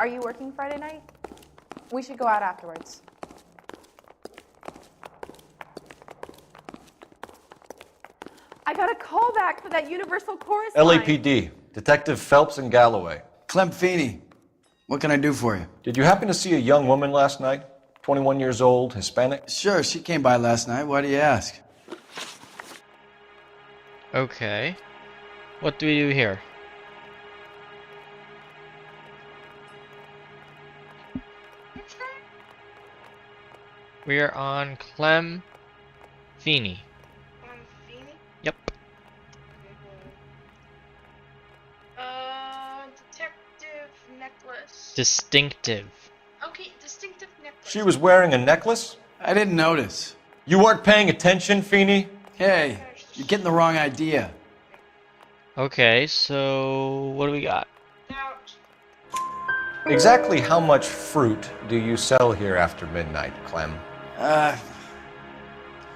Are you working Friday night? We should go out afterwards. I got a call back for that Universal Chorus line. LAPD, Detective Phelps and Galloway. Clem Feeney, what can I do for you? Did you happen to see a young woman last night? 21 years old, Hispanic? Sure, she came by last night. Why do you ask? Okay. What do we do here? We are on Clem Feeney. Yep. Detective necklace. Distinctive. Okay, distinctive necklace. She was wearing a necklace? I didn't notice. You weren't paying attention, Feeney? Hey, you're getting the wrong idea. Okay, so what do we got? Exactly how much fruit do you sell here after midnight, Clem?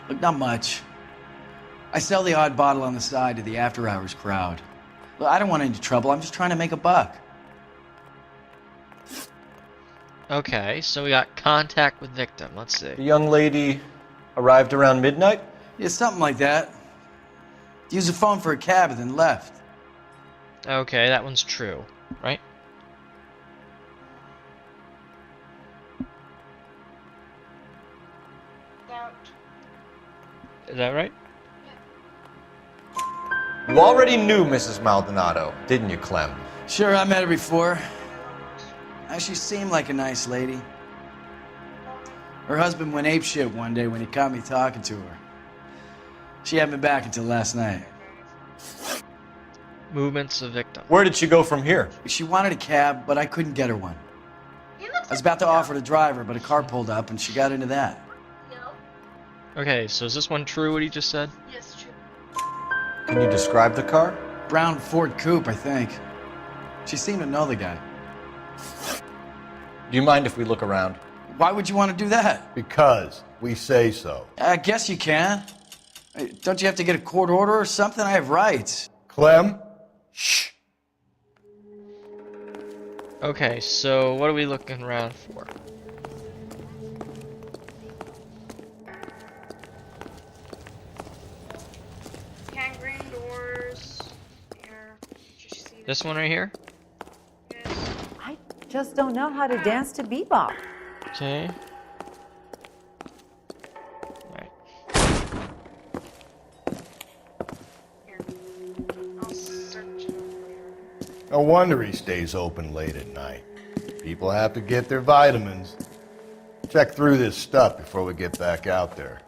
Look, not much. I sell the odd bottle on the side to the after-hours crowd. Look, I don't want any trouble. I'm just trying to make a buck. Okay, so we got contact with victim. Let's see. The young lady arrived around midnight? Yeah, something like that. Used the phone for a cab and then left. Okay, that one's true, right? Is that right? You already knew Mrs. Maldonado, didn't you, Clem? Sure, I met her before. She seemed like a nice lady. Her husband went apeshit one day when he caught me talking to her. She hadn't been back until last night. Movements of victim. Where did she go from here? She wanted a cab, but I couldn't get her one. I was about to offer to drive her, but a car pulled up and she got into that. Okay, so is this one true, what he just said? Yes, true. Can you describe the car? Brown Ford Coupe, I think. She seemed to know the guy. Do you mind if we look around? Why would you want to do that? Because we say so. I guess you can. Don't you have to get a court order or something? I have rights. Clem? Shh. Okay, so what are we looking around for? Gangrene doors. Here. This one right here? I just don't know how to dance to bebop. Okay. No wonder he stays open late at night. People have to get their vitamins. Check through this stuff before we get back out there.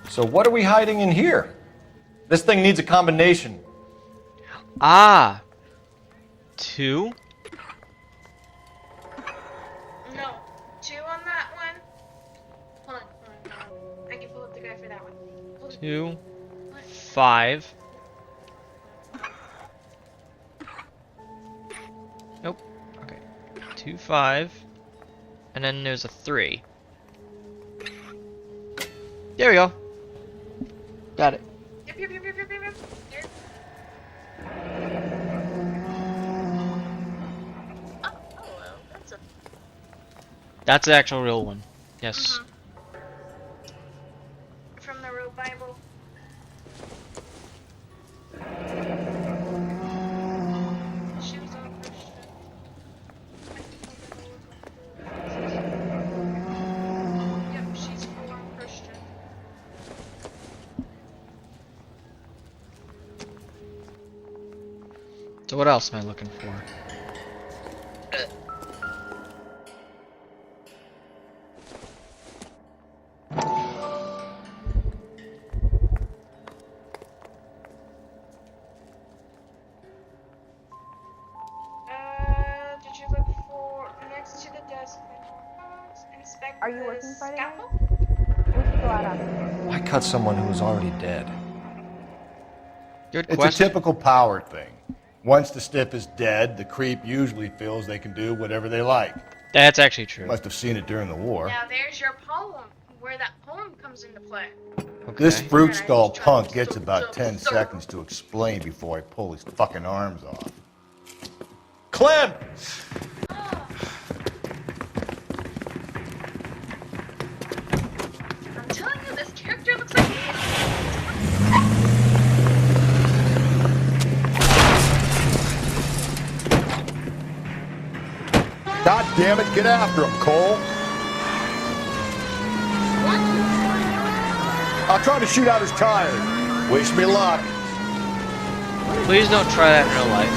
So what are we hiding in here? This thing needs a combination. Ah! 2? No, 2 on that one. Hold on. I can pull up the guy for that one. 2, 5. Nope. Okay. 2, 5. And then there's a 3. There we go. Got it. Yep. There. Oh, hello. That's the actual real one. Yes. From the real Bible. She was all Christian. Yep, she's full on Christian. So what else am I looking for? Did you look for next to the desk? Inspect. Are you working Friday night? scalpel? We should go out afterwards. Why cut someone who was already dead? Good It's question. a typical power thing. Once the stiff is dead, the creep usually feels they can do whatever they like. That's actually true. Must have seen it during the war. Now there's your poem, where that poem comes into play. Okay. This fruit stall punk gets about 10 seconds to explain before I pull his fucking arms off. Clem! I'm telling you, this character looks like me. God damn it, get after him, Cole! I'll try to shoot out his tires. Wish me luck. Please don't try that in real life.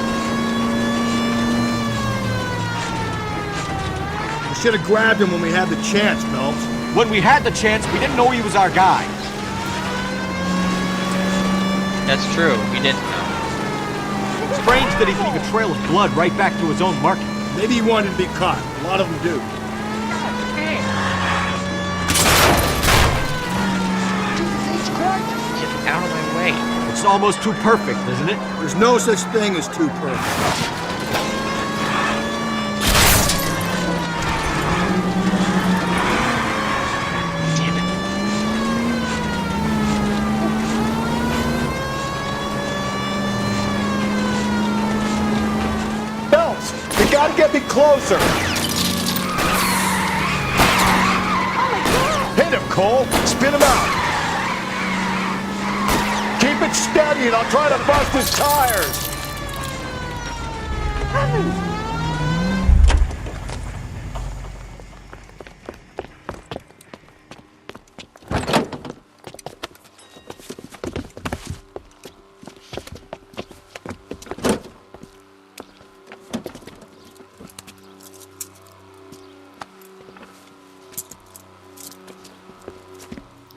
We should have grabbed him when we had the chance, Phelps. When we had the chance, we didn't know he was our guy. That's true. We didn't know. Strange that he'd leave a trail of blood right back to his own market. Maybe he wanted to be caught. A lot of them do. Get out of my way. It's almost too perfect, isn't it? There's no such thing as too perfect. Phelps, you gotta get me closer. Hit him, Cole. Spin him out. Keep it steady and I'll try to bust his tires.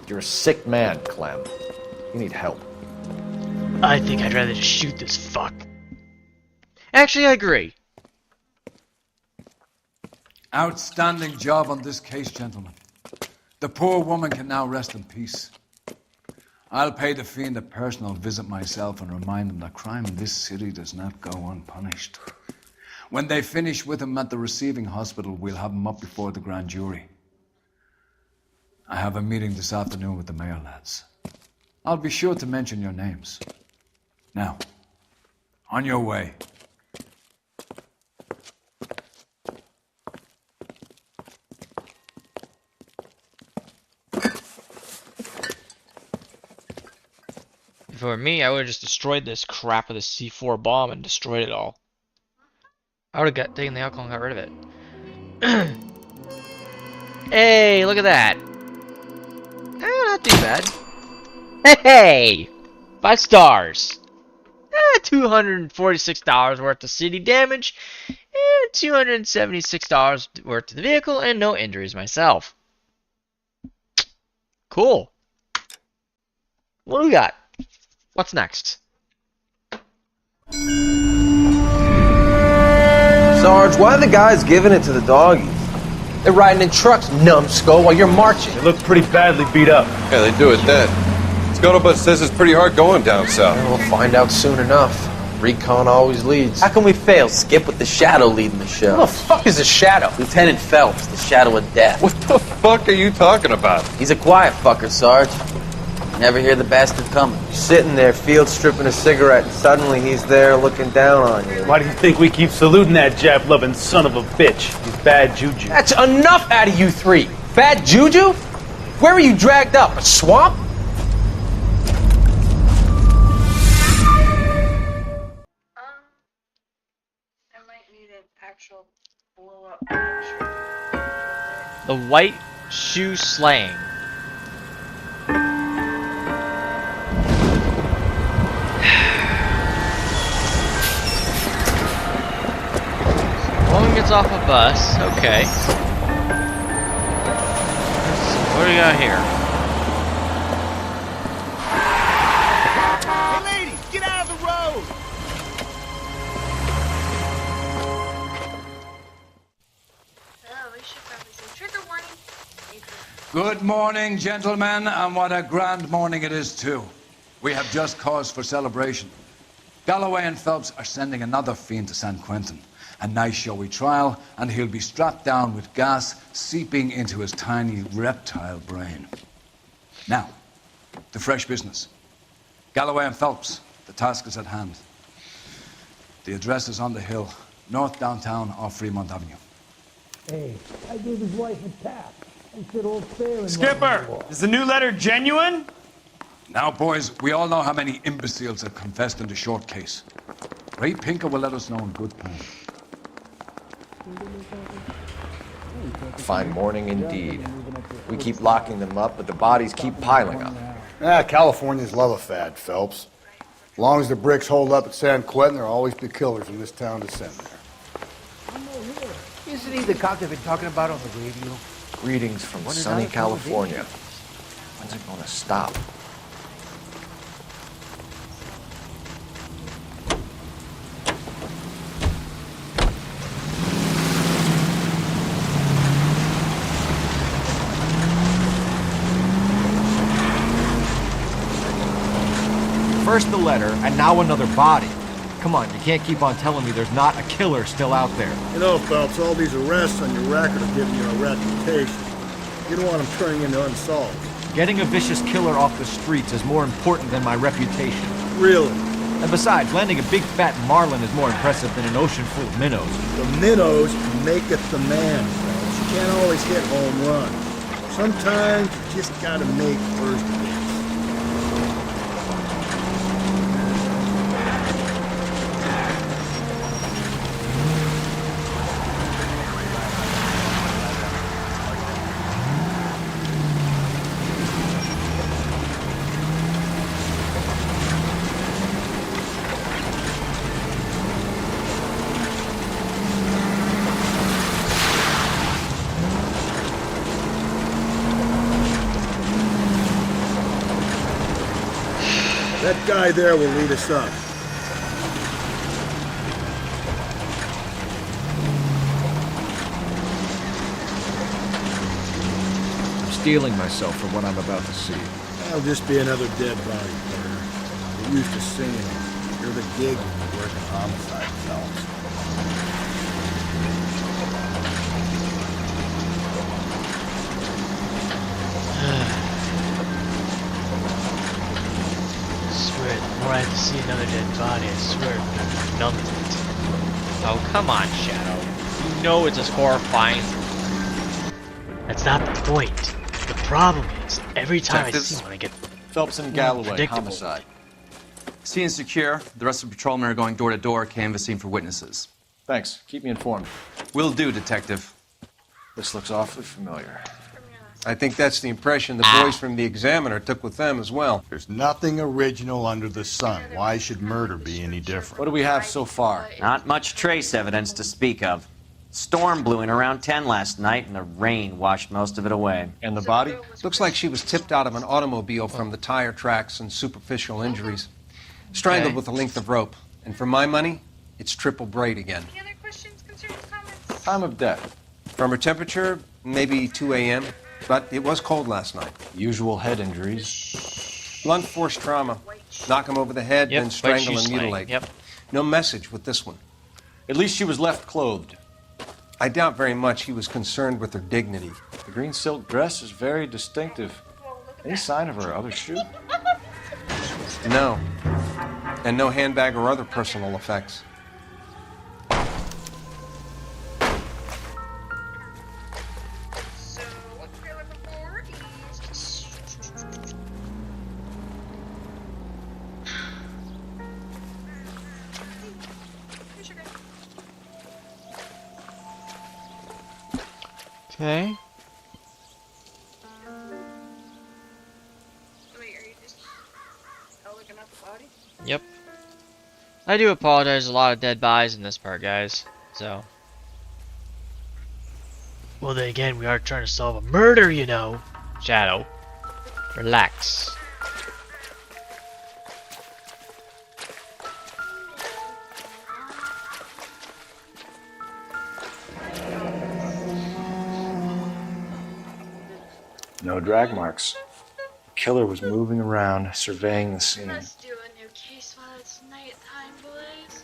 You're a sick man, Clem. You need help. I think I'd rather just shoot this fuck. Actually, I agree. Outstanding job on this case, gentlemen. The poor woman can now rest in peace. I'll pay the fiend a personal visit myself and remind him that crime in this city does not go unpunished. When they finish with him at the receiving hospital, we'll have him up before the grand jury. I have a meeting this afternoon with the mayor lads. I'll be sure to mention your names. Now, on your way. If it were me, I would have just destroyed this crap with a C4 bomb and destroyed it all. I would have taken the alcohol and got rid of it. Hey, look at that. Not too bad. Hey! 5 stars. $246 worth of city damage. And $276 worth of the vehicle. And no injuries myself. Cool. What do we got? What's next? Sarge, why are the guys giving it to the doggies? They're riding in trucks, numbskull, while you're marching. They look pretty badly beat up. Yeah, they do it then. Scuttlebutt says it's pretty hard going down south. Yeah, we'll find out soon enough. Recon always leads. How can we fail, Skip, with the Shadow leading the show? Who the fuck is the Shadow? Lieutenant Phelps, the Shadow of Death. What the fuck are you talking about? He's a quiet fucker, Sarge. Never hear the bastard coming. You're sitting there, field stripping a cigarette, and suddenly he's there looking down on you. Why do you think we keep saluting that Jap-loving son of a bitch? He's bad juju. That's enough out of you three. Bad juju? Where were you dragged up? A swamp? I might need an actual blow-up. The White Shoe Slaying. Woman gets off a bus. Okay. What do we got here? Hey, ladies, get out of the road! Oh, we should probably say trigger warning. Good morning, gentlemen, and what a grand morning it is, too. We have just cause for celebration. Galloway and Phelps are sending another fiend to San Quentin. A nice showy trial, and he'll be strapped down with gas seeping into his tiny reptile brain. Now, to fresh business. Galloway and Phelps, the task is at hand. The address is on the hill, north downtown off Fremont Avenue. Hey, I gave his wife a tap. I said old fair and Skipper, is the new letter genuine? Now, boys, we all know how many imbeciles have confessed in the short case. Ray Pinker will let us know in good time. Fine morning indeed. We keep locking them up, but the bodies keep piling up. Californians love a fad, Phelps. As long as the bricks hold up at San Quentin, there'll always be killers in this town to send there. Isn't he the cop they've been talking about on the radio? Greetings from sunny California. When's it gonna stop? First the letter, and now another body. Come on, you can't keep on telling me there's not a killer still out there. You know, Phelps, all these arrests on your record are giving you a reputation. You don't want them turning into unsolved. Getting a vicious killer off the streets is more important than my reputation. Really? And besides, landing a big fat marlin is more impressive than an ocean full of minnows. The minnows maketh the man, Phelps. You can't always hit home runs. Sometimes you just gotta make first hits. That guy there will lead us up. I'm steeling myself for what I'm about to see. That'll just be another dead body, Carter. We're used to seeing it. You're the gig when you work in homicide, Phelps. The more I have to see another dead body, I swear I'm gonna numb it. Oh, come on, Shadow. You know it's as horrifying. That's not the point. The problem is, every time I see one, I get Phelps and Galloway, predictable. homicide. Scene secure. The rest of the patrolmen are going door to door, canvassing for witnesses. Thanks. Keep me informed. Will do, Detective. This looks awfully familiar. I think that's the impression the boys from the Examiner took with them as well. There's nothing original under the sun. Why should murder be any different? What do we have so far? Not much trace evidence to speak of. Storm blew in around 10 last night, and the rain washed most of it away. And the body? Looks like she was tipped out of an automobile from the tire tracks and superficial injuries. Strangled with a length of rope. And for my money, it's triple braid again. Any other questions, concerns, comments? Time of death. From her temperature, maybe 2 a.m., but it was cold last night. Usual head injuries. Blunt force trauma. Knock him over the head, then strangle and mutilate. Yep. No message with this one. At least she was left clothed. I doubt very much he was concerned with her dignity. The green silk dress is very distinctive. Any sign of her other shoe? No. And no handbag or other personal effects. So what we're looking for is Okay. Wait, are you just looking up the body? Yep. I do apologize, a lot of dead bodies in this part, guys. So. Well, then again, we are trying to solve a murder, you know. Shadow. Relax. No drag marks. The killer was moving around, surveying the scene. Let's do a new case while it's nighttime, boys.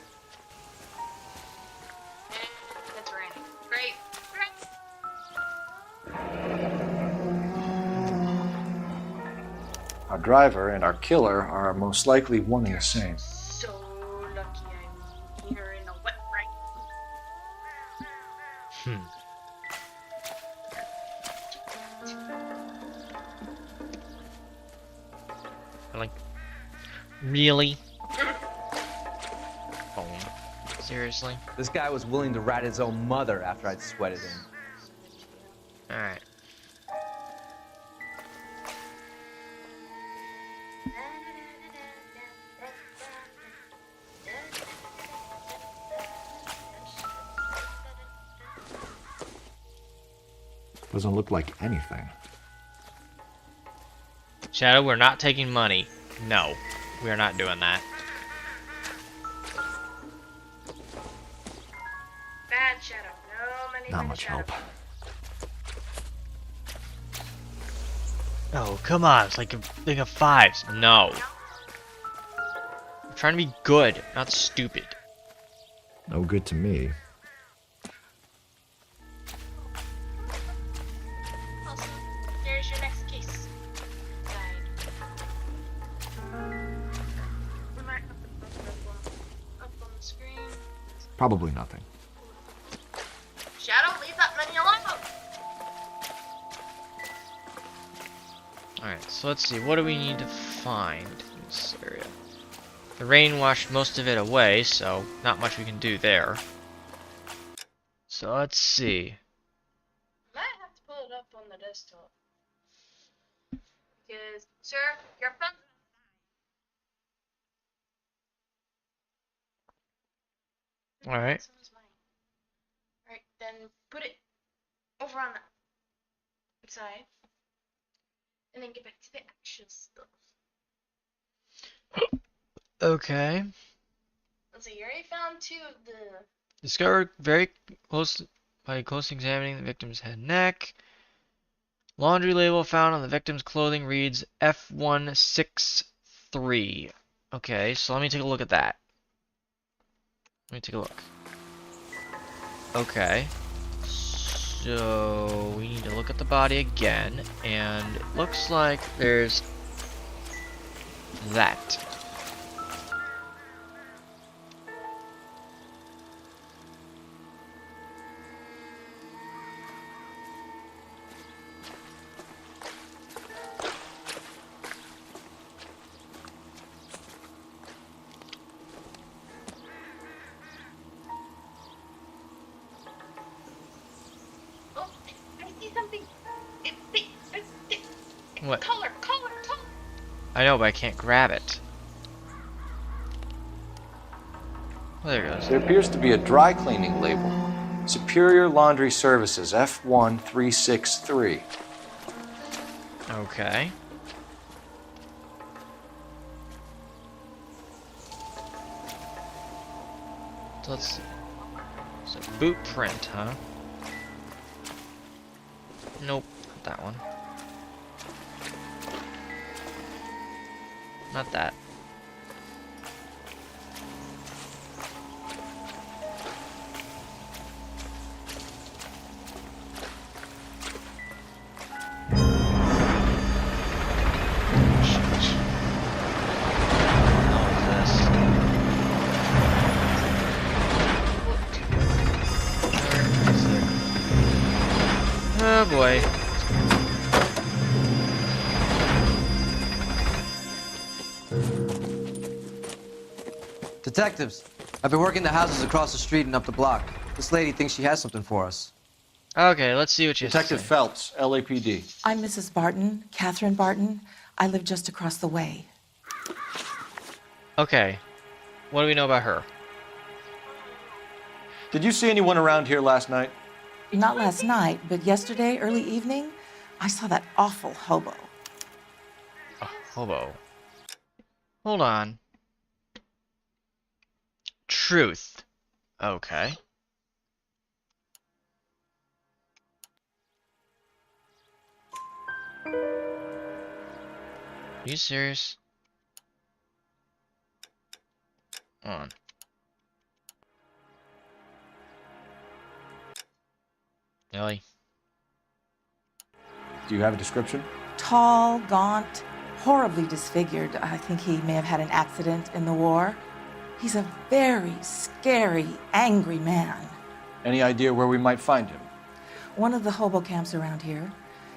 driver and our killer are most likely one and the same. So lucky I'm here in a wet right. Like, really? Oh, seriously? This guy was willing to rat his own mother after I'd sweated him. Alright. Doesn't look like anything. Shadow, we're not taking money. No, we are not doing that. Bad Shadow. No money. Not much Shadow. help. Oh, come on. It's like a thing of fives. No. I'm trying to be good, not stupid. No good to me. Also, there's your next case. Up on the screen. Probably nothing. Shadow, leave that money alone. Alright, so let's see. What do we need to find in this area? The rain washed most of it away, so not much we can do there. So let's see. Might have to pull it up on the desktop. Because, sir, your phone's Alright. so is mine. Alright, then put it over on the side. And then get back to the actual stuff. Okay. Let's see, you already found two of the... Discovered very close by close examining the victim's head and neck. Laundry label found on the victim's clothing reads F163. Okay, so let me take a look at that. Let me take a look. Okay. So we need to look at the body again, and it looks like there's that. What? Color. I know, but I can't grab it. Oh, there it goes. There appears to be a dry cleaning label. Superior Laundry Services, F1363. Okay. So let's see. So boot print, huh? Nope, not that one. Not that. Oh boy. Detectives, I've been working the houses across the street and up the block. This lady thinks she has something for us. Okay, let's see what you Detective Phelps, LAPD. I'm Mrs. Barton, Catherine Barton. I live just across the way. Okay. What do we know about her? Did you see anyone around here last night? Not last night, but yesterday, early evening, I saw that awful hobo. A hobo. Hold on. Truth. Okay. Are you serious? Hold on. Really? Do you have a description? Tall, gaunt, horribly disfigured. I think he may have had an accident in the war. He's a very scary, angry man. Any idea where we might find him? One of the hobo camps around here.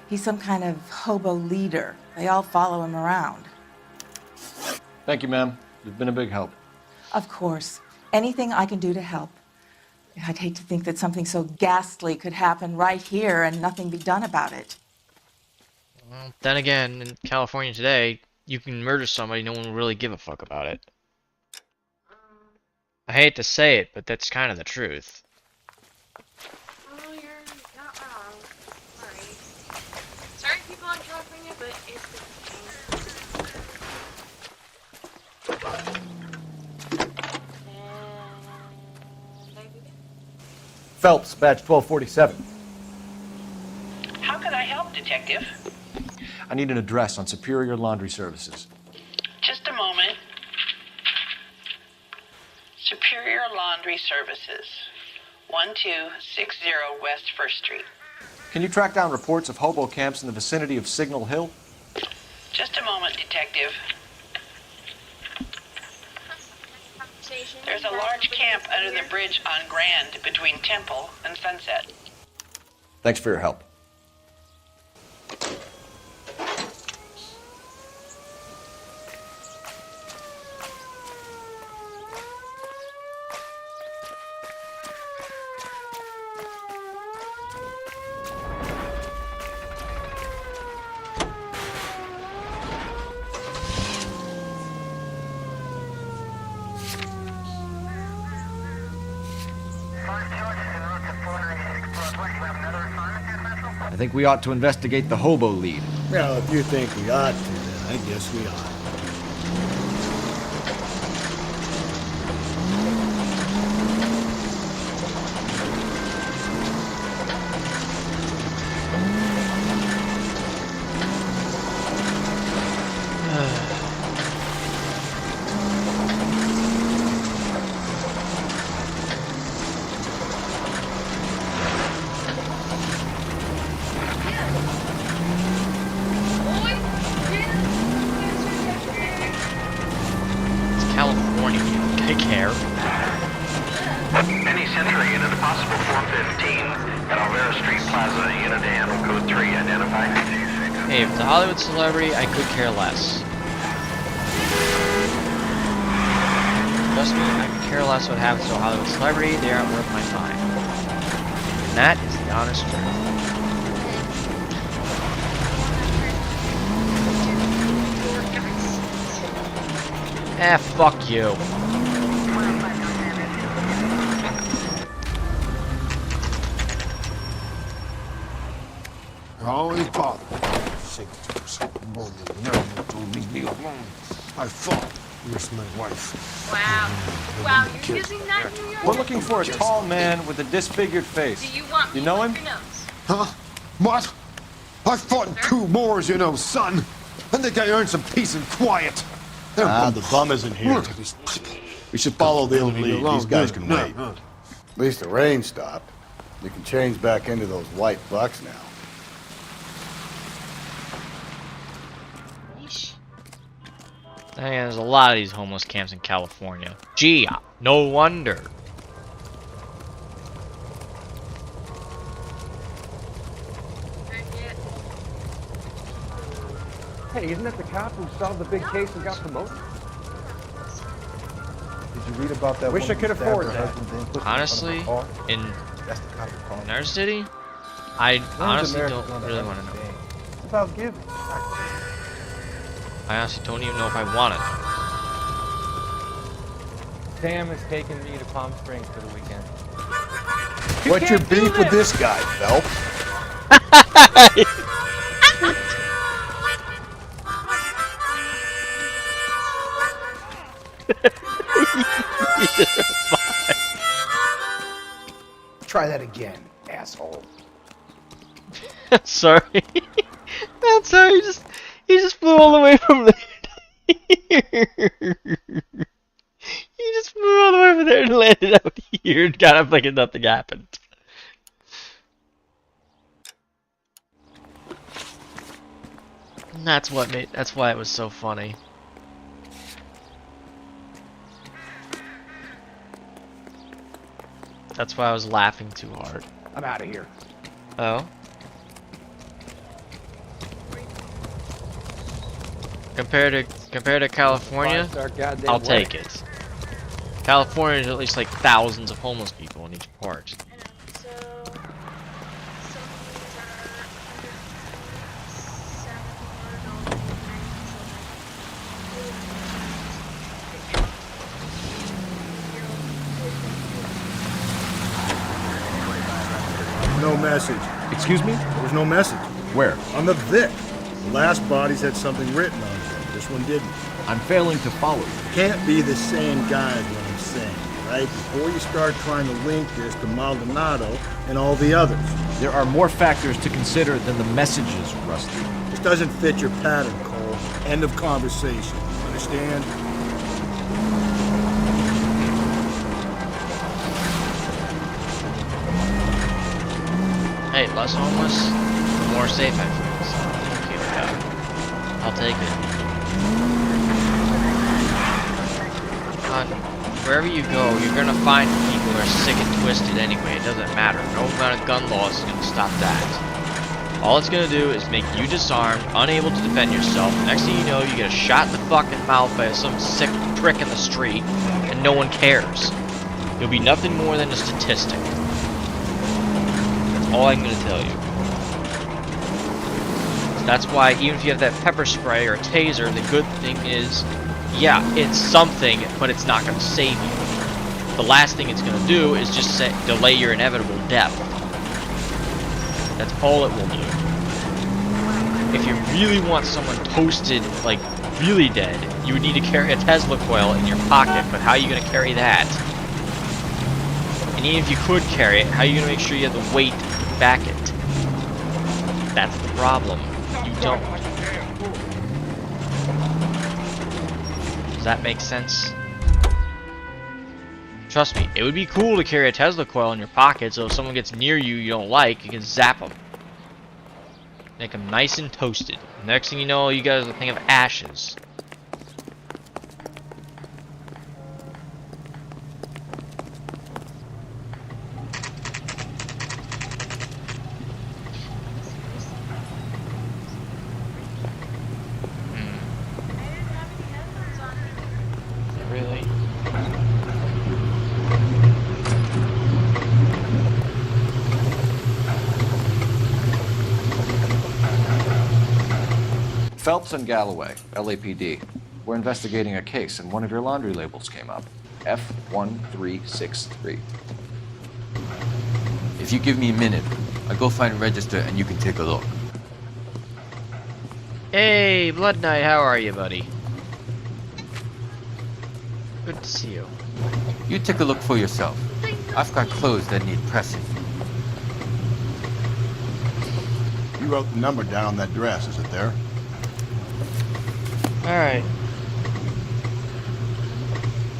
He's some kind of hobo leader. They all follow him around. Thank you, ma'am. You've been a big help. Of course. Anything I can do to help. I'd hate to think that something so ghastly could happen right here and nothing be done about it. Well, then again, in California today, you can murder somebody, no one will really give a fuck about it. I hate to say it, but that's kind of the truth. Oh, you're not wrong. Sorry. Sorry, people in California, but it's the Phelps, badge 1247. How can I help, Detective? I need an address on Superior Laundry Services. Just a moment. Superior Laundry Services, 1260 West 1st Street. Can you track down reports of hobo camps in the vicinity of Signal Hill? Just a moment, Detective. There's a large camp under the bridge on Grand between Temple and Sunset. Thanks for your help. I think we ought to investigate the hobo lead. Well, if you think we ought to, then I guess we ought. California, I care. Any Century unit, a possible 415 at Alvera Street Plaza, unit to handle code 3, identified. Hey, if it's a Hollywood celebrity, I could care less. Trust me, I could care less what happens to a Hollywood celebrity, they aren't worth my time. And that is the honest truth. Fuck you. You're always bothered. Signatures. Never told me to be alone. I fought. Where's my wife? Wow. Wow, you're using that New York? We're looking for a tall man with a disfigured face. Do you want me You know to him? your nose? Huh? What? I fought in 2 wars, you know, son. I think I earned some peace and quiet. The bum isn't here. We should follow the lead. These guys can wait. At least the rain stopped. We can change back into those white bucks now. Dang, there's a lot of these homeless camps in California. Gee, no wonder. Hey, isn't that the cop who solved the big case and got promoted? Did you read about that? Wish I could afford that. Honestly, in our city, I honestly don't really want to know. It's about giving. I honestly don't even know if I want to know. Sam is taking me to Palm Springs for the weekend. What's your beef with this guy, Phelps? Try that again, asshole. Sorry. I'm sorry, he just flew all the way from there. He just flew all the way over there and landed out here and got up like nothing happened. That's why it was so funny. That's why I was laughing too hard. I'm out of here. Oh? Compared to California, I'll take it. California is at least like thousands of homeless people in each part. No message. Excuse me? There was no message. Where? On the Vic. The last bodies had something written on them. This one didn't. I'm failing to follow you. Can't be the same guy is what I'm saying, right? Before you start trying to link this to Maldonado and all the others. There are more factors to consider than the messages, Rusty. This doesn't fit your pattern, Cole. End of conversation. Understand? Hey, less homeless, the more safe I feel. So, keep it up. I'll take it. Wherever you go, you're gonna find people that are sick and twisted anyway. It doesn't matter. No amount of gun laws is gonna stop that. All it's gonna do is make you disarmed, unable to defend yourself. Next thing you know, you get a shot in the fucking mouth by some sick prick in the street, and no one cares. You'll be nothing more than a statistic. All I'm gonna tell you. So that's why even if you have that pepper spray or a taser, the good thing is, yeah, it's something, but it's not gonna save you. The last thing it's gonna do is just delay your inevitable death. That's all it will do. If you really want someone toasted, like really dead, you would need to carry a Tesla coil in your pocket, but how are you gonna carry that? And even if you could carry it, how are you gonna make sure you have the weight to back it? That's the problem. You don't. Does that make sense? Trust me, it would be cool to carry a Tesla coil in your pocket, so if someone gets near you you don't like, you can zap them. Make them nice and toasted. Next thing you know, you got a thing of ashes. Really? Phelps and Galloway, LAPD. We're investigating a case and one of your laundry labels came up. F1363. If you give me a minute, I'll go find a register and you can take a look. Hey, Blood Knight, how are you, buddy? Good to see you. You take a look for yourself. I've got clothes that need pressing. You wrote the number down on that dress, is it there? Alright.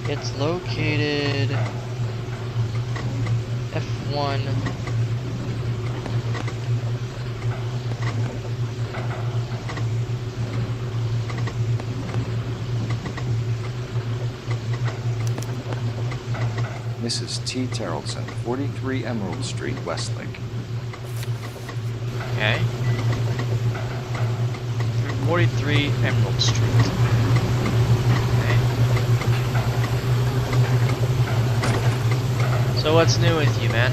It's located F1. Mrs. T. Terrellson, 43 Emerald Street, Westlake. Okay. 43 Emerald Street. Okay. So what's new with you, man?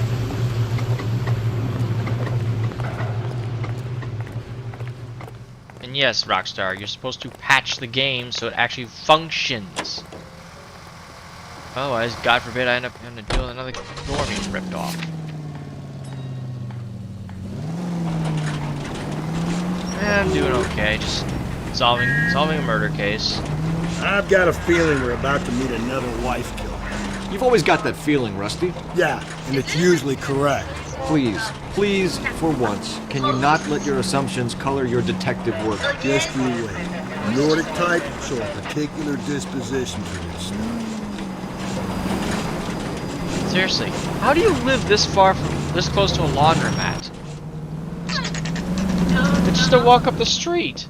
And yes, Rockstar, you're supposed to patch the game so it actually functions. Otherwise, God forbid, I end up having to deal with another door being ripped off. I'm doing okay, just solving a murder case. I've got a feeling we're about to meet another wife killer. You've always got that feeling, Rusty. Yeah, and it's usually correct. Please, for once, can you not let your assumptions color your detective work? Just you wait. Nordic type show a particular disposition for this stuff. Seriously, how do you live this close to a laundromat? It's just to walk up the street.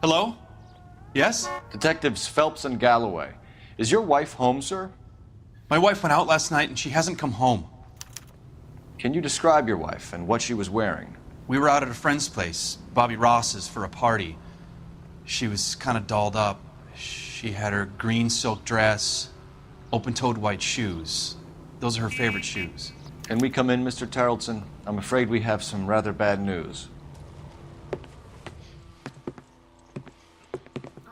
Hello? Yes? Detectives Phelps and Galloway. Is your wife home, sir? My wife went out last night and she hasn't come home. Can you describe your wife and what she was wearing? We were out at a friend's place, Bobby Ross's, for a party. She was kind of dolled up. She had her green silk dress, open-toed white shoes. Those are her favorite shoes. Can we come in, Mr. Tarleton? I'm afraid we have some rather bad news.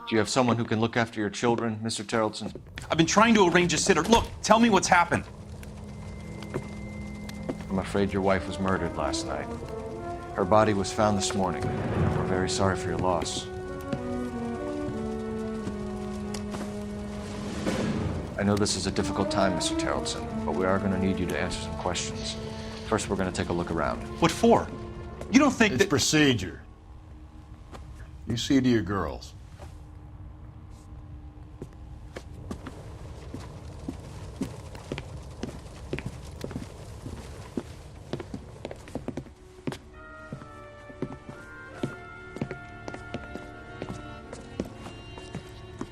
Do you have someone who can look after your children, Mr. Tarleton? I've been trying to arrange a sitter. Look, tell me what's happened. I'm afraid your wife was murdered last night. Her body was found this morning. We're very sorry for your loss. I know this is a difficult time, Mr. Tarleton, but we are going to need you to answer some questions. First, we're going to take a look around. What for? You don't think it's procedure. You see to your girls.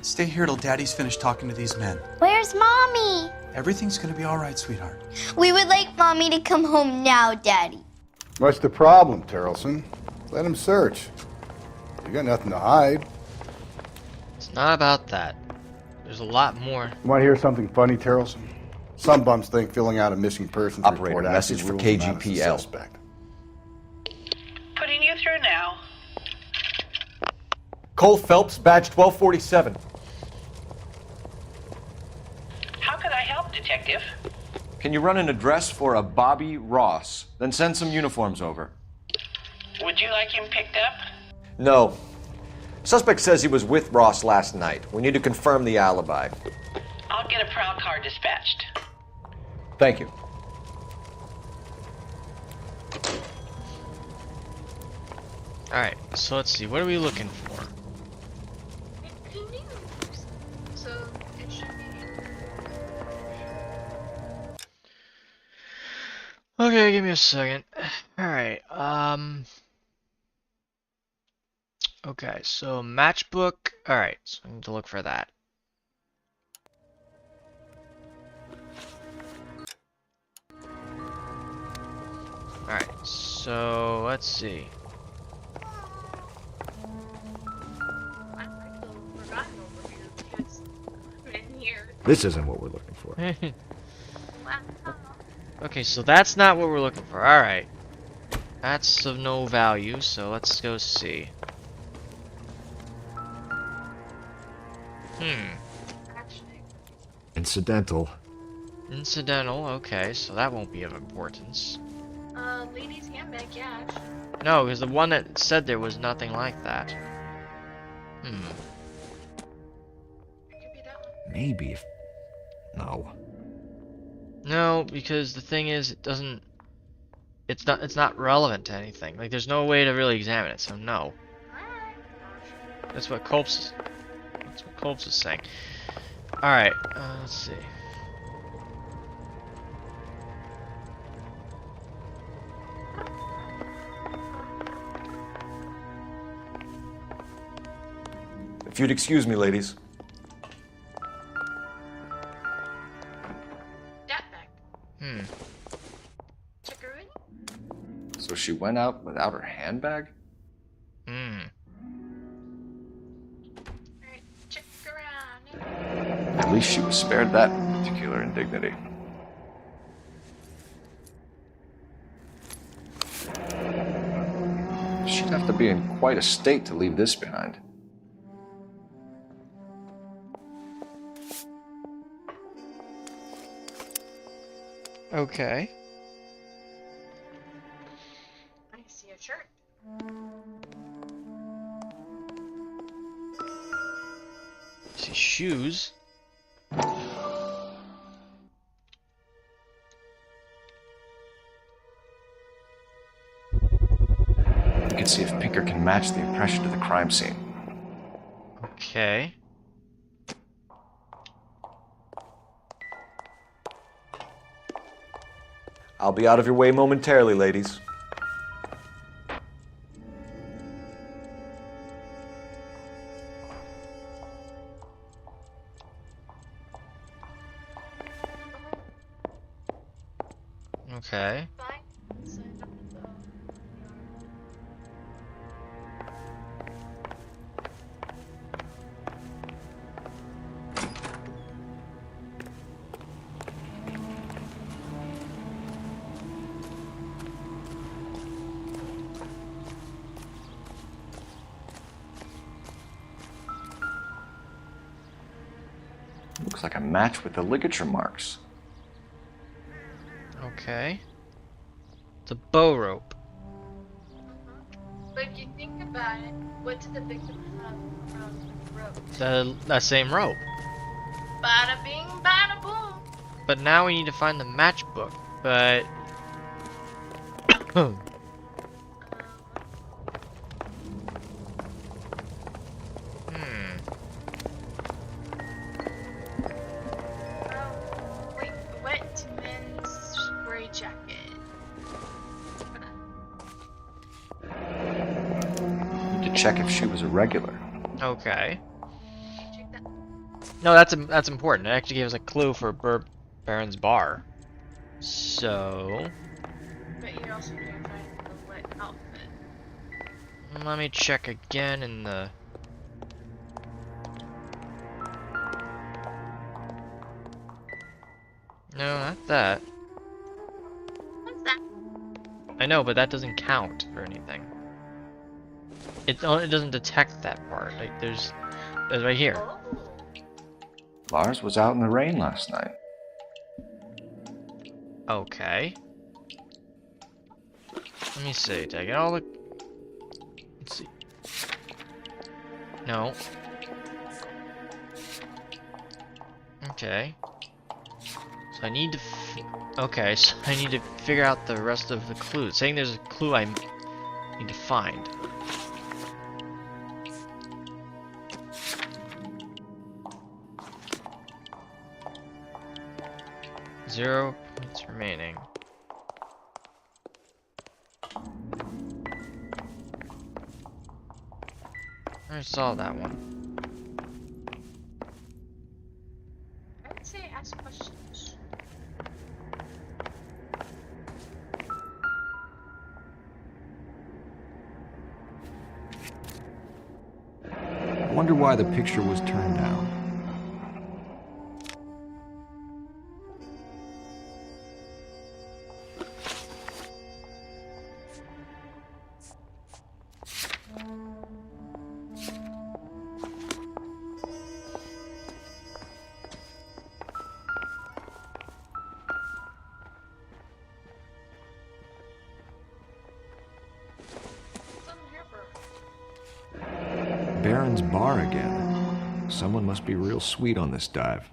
Stay here till Daddy's finished talking to these men. Where's Mommy? Everything's gonna be all right, sweetheart. We would like Mommy to come home now, Daddy. What's the problem, Tarleton? Let him search. You got nothing to hide. It's not about that. There's a lot more. You want to hear something funny, Tarleton? Some bums think filling out a missing persons Operator, report message for KGPL. Putting you through now. Cole Phelps, badge 1247. How can I help, Detective? Can you run an address for a Bobby Ross? Then send some uniforms over. Would you like him picked up? No. Suspect says he was with Ross last night. We need to confirm the alibi. I'll get a prowl car dispatched. Thank you. Alright, so let's see. What are we looking for? Okay, give me a second. Alright, okay, so matchbook. Alright, so I need to look for that. Alright, so let's see. This isn't what we're looking for. Okay, so that's not what we're looking for. Alright. That's of no value, so let's go see. Incidental. Incidental, okay, so that won't be of importance. Ladies' handbag, yeah. No, because the one that said there was nothing like that. Maybe if... No. No, because the thing is, it doesn't... It's not relevant to anything. Like, there's no way to really examine it, so no. That's what Colps is saying. Alright, let's see. If you'd excuse me, ladies. So she went out without her handbag? At least she was spared that particular indignity. She'd have to be in quite a state to leave this behind. Okay. I see a shirt. See shoes. You can see if Pinker can match the impression to the crime scene. Okay. I'll be out of your way momentarily, ladies. looks like a match with the ligature marks. Okay. It's a bow rope. But if you think about it, what did the victim have from the rope? That same rope. Bada bing, bada boom. But now we need to find the matchbook. But Wait, wet men's spray jacket. Need to check if she was a regular. okay. No, that's important. It actually gives a clue for Baron's bar. So But you're also gonna find the wet outfit. let me check again in the. No, not that. What's that? I know, but that doesn't count for anything. It doesn't detect that part. Like there's right here. Lars was out in the rain last night. Okay. Let me see. Did I get all the? Let's see. No. Okay. So I need to. Okay, so I need to figure out the rest of the clues. Saying there's a clue I need to find. Zero points remaining. I saw that one. I would say ask questions. I wonder why the picture was turned down. Baron's bar again. Someone must be real sweet on this dive.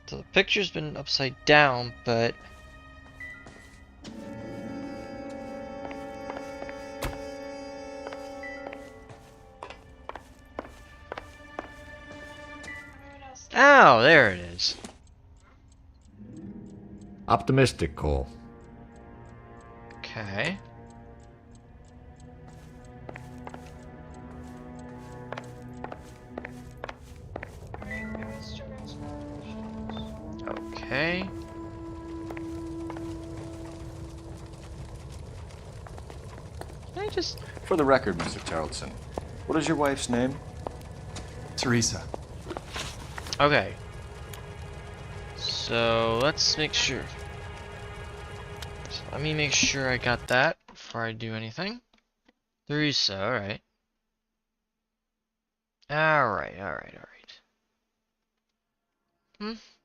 So the picture's been upside down, but oh, there it is. Optimistic, Cole. Okay. Okay. I just... For the record, Mr. Tarleton, what is your wife's name? Teresa. Okay. So let's make sure. So let me make sure I got that before I do anything. Teresa, alright. Alright.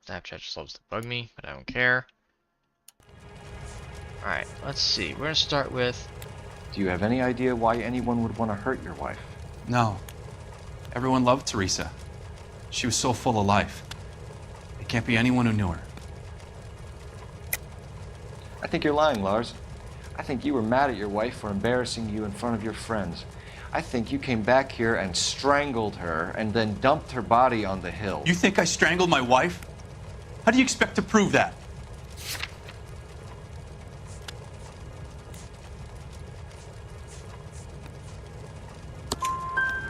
Snapchat just loves to bug me, but I don't care. Alright, let's see. We're gonna start with... Do you have any idea why anyone would want to hurt your wife? No. Everyone loved Teresa. She was so full of life. It can't be anyone who knew her. I think you're lying, Lars. I think you were mad at your wife for embarrassing you in front of your friends. I think you came back here and strangled her and then dumped her body on the hill. You think I strangled my wife? How do you expect to prove that?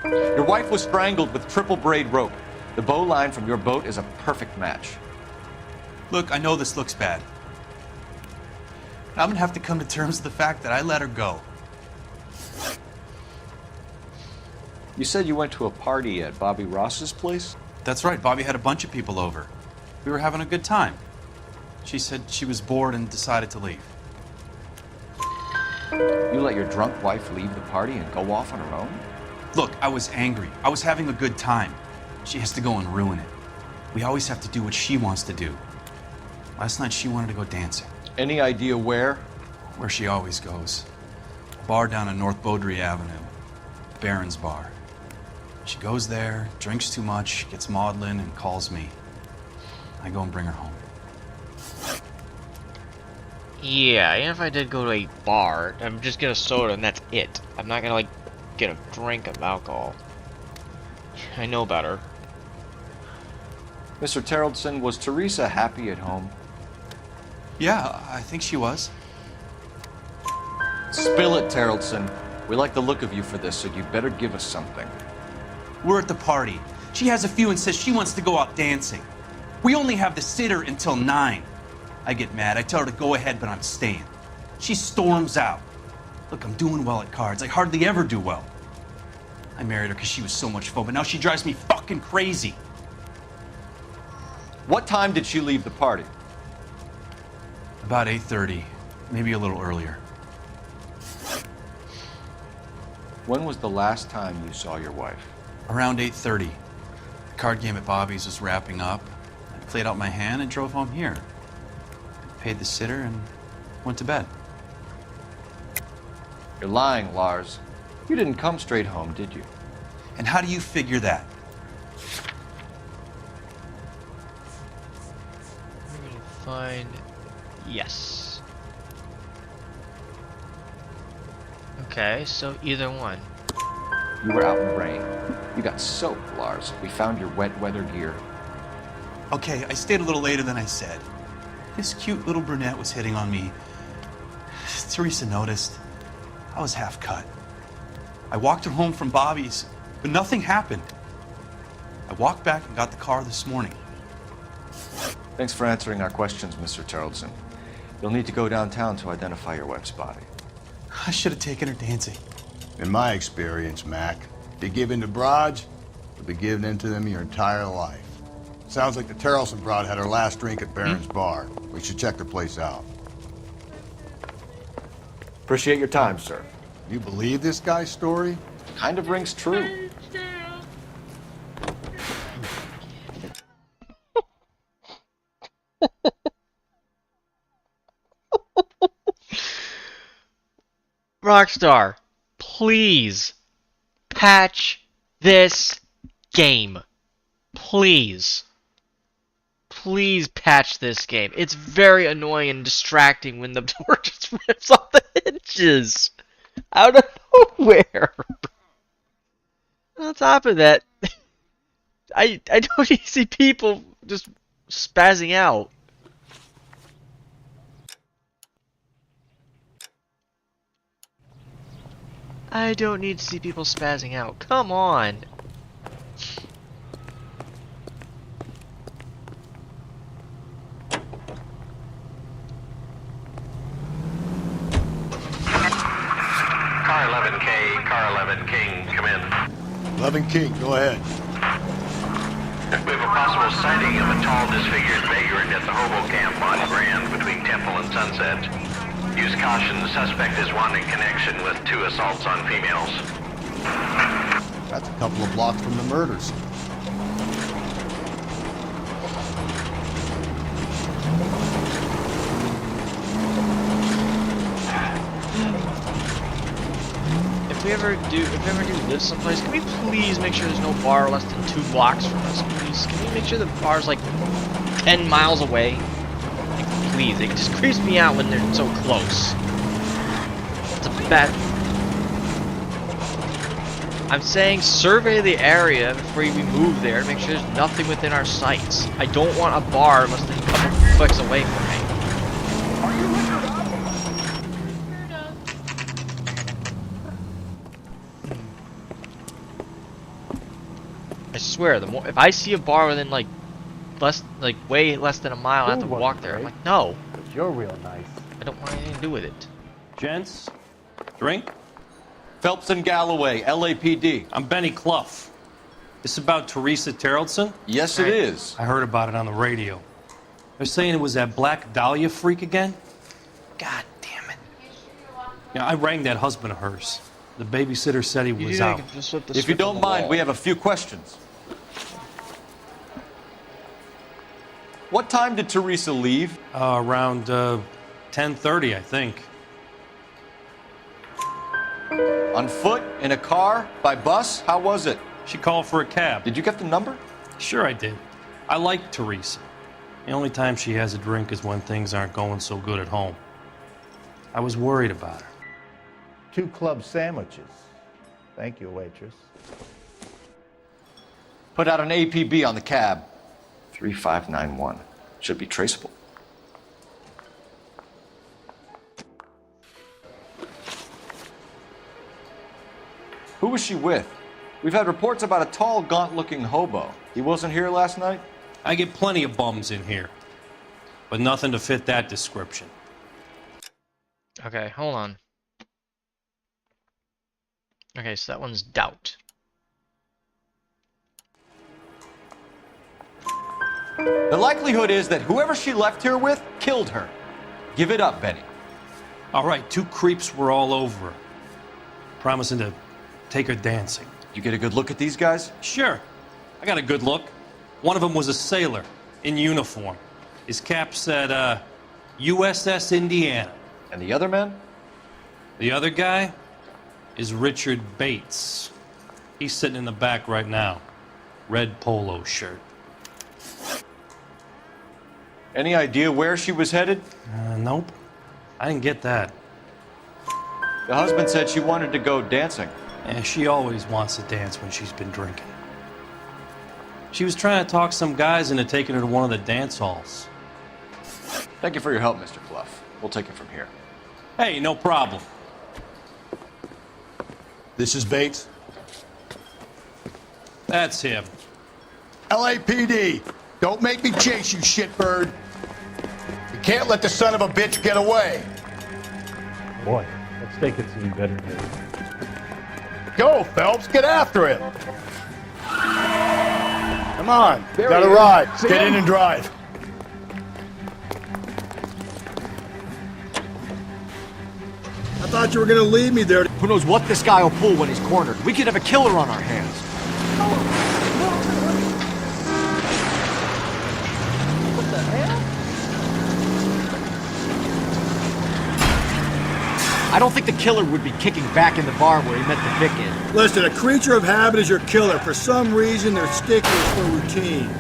Your wife was strangled with triple braid rope. The bow line from your boat is a perfect match. Look, I know this looks bad. I'm gonna have to come to terms with the fact that I let her go. You said you went to a party at Bobby Ross's place? That's right, Bobby had a bunch of people over. We were having a good time. She said she was bored and decided to leave. You let your drunk wife leave the party and go off on her own? Look, I was angry. I was having a good time. She has to go and ruin it. We always have to do what she wants to do. Last night she wanted to go dancing. Any idea where? Where she always goes. A bar down on North Beaudry Avenue. Baron's Bar. She goes there, drinks too much, gets maudlin, and calls me. I go and bring her home. Yeah, even if I did go to a bar, I'm just get a soda and that's it. I'm not gonna, like, get a drink of alcohol. I know better. Mr. Terrellson, was Teresa happy at home? Yeah, I think she was. Spill it, Terrellson. We like the look of you for this, so you better give us something. We're at the party. She has a few and says she wants to go out dancing. We only have the sitter until 9. I get mad. I tell her to go ahead, but I'm staying. She storms out. Look, I'm doing well at cards. I hardly ever do well. I married her because she was so much fun, but now she drives me fucking crazy. What time did she leave the party? About 8:30, maybe a little earlier. When was the last time you saw your wife? Around 8:30. The card game at Bobby's was wrapping up. I played out my hand and drove home here. I paid the sitter and went to bed. You're lying, Lars. You didn't come straight home, did you? And how do you figure that? Fine. Yes. Okay, so either one. You were out in the rain. You got soaked, Lars. We found your wet weather gear. Okay, I stayed a little later than I said. This cute little brunette was hitting on me. Teresa noticed. I was half cut. I walked her home from Bobby's, but nothing happened. I walked back and got the car this morning. Thanks for answering our questions, Mr. Terrellson. You'll need to go downtown to identify your wife's body. I should have taken her dancing. In my experience, Mac, if you give in to broads, you'll be giving in to them your entire life. Sounds like the Terrellson broad had her last drink at Baron's Bar. We should check the place out. Appreciate your time, sir. You believe this guy's story? Kind of rings true. Rockstar, please patch this game. Please. Please patch this game. It's very annoying and distracting when the door just rips off the hinges out of nowhere. On top of that, I don't need to see people just spazzing out. I don't need to see people spazzing out. Come on. Car 11K, Car 11 King, come in. 11 King, go ahead. We have a possible sighting of a tall, disfigured vagrant at the hobo camp on Grand between Temple and Sunset. Use caution, the suspect is wanting connection with 2 assaults on females. That's a couple of blocks from the murders. If we ever do live someplace, can we please make sure there's no bar less than 2 blocks from us, please? Can we make sure the bar's like 10 miles away? Like, please, it just creeps me out when they're so close. It's a bad... I'm saying survey the area before we move there to make sure there's nothing within our sights. I don't want a bar less than a couple clicks away from me. I swear, the more if I see a bar within like way less than a mile, I have to walk there. I'm like, no. But you're real nice. I don't want anything to do with it. Gents, drink? Phelps and Galloway, LAPD. I'm Benny Clough. This about Teresa Terrellson? Yes, it is. I heard about it on the radio. They're saying it was that Black Dahlia freak again? God damn it. Yeah, I rang that husband of hers. The babysitter said he was out. If you don't mind, we have a few questions. What time did Teresa leave? Around 10:30, I think. On foot? In a car? By bus? How was it? She called for a cab. Did you get the number? Sure I did. I like Teresa. The only time she has a drink is when things aren't going so good at home. I was worried about her. 2 club sandwiches. Thank you, waitress. Put out an APB on the cab. 3591. Should be traceable. Who was she with? We've had reports about a tall, gaunt-looking hobo. He wasn't here last night? I get plenty of bums in here, but nothing to fit that description. Okay, hold on. Okay, so that one's doubt. The likelihood is that whoever she left here with killed her. Give it up, Benny. All right, 2 creeps were all over her, promising to take her dancing. You get a good look at these guys? Sure. I got a good look. One of them was a sailor in uniform. His cap said, USS Indiana. And the other man? The other guy is Richard Bates. He's sitting in the back right now. Red polo shirt. Any idea where she was headed? Nope. I didn't get that. The husband said she wanted to go dancing. Yeah, she always wants to dance when she's been drinking. She was trying to talk some guys into taking her to one of the dance halls. Thank you for your help, Mr. Clough. We'll take it from here. Hey, no problem. This is Bates. That's him. LAPD, don't make me chase you, shitbird. You can't let the son of a bitch get away. Boy, that steak had seen better days. Go, Phelps, get after him. Come on, got a ride. Get in and drive. I thought you were gonna leave me there. Who knows what this guy will pull when he's cornered? We could have a killer on our hands. What the hell? I don't think the killer would be kicking back in the bar where he met the Vic in. Listen, a creature of habit is your killer. For some reason, they're sticklers for routine.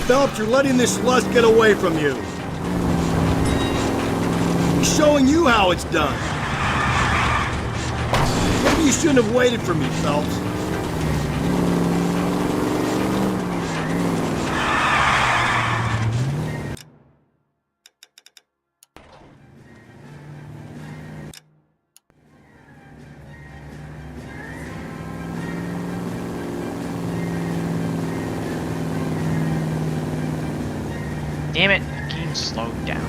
Phelps, you're letting this lust get away from you. He's showing you how it's done. Maybe you shouldn't have waited for me, Phelps. Damn it, the game slowed down.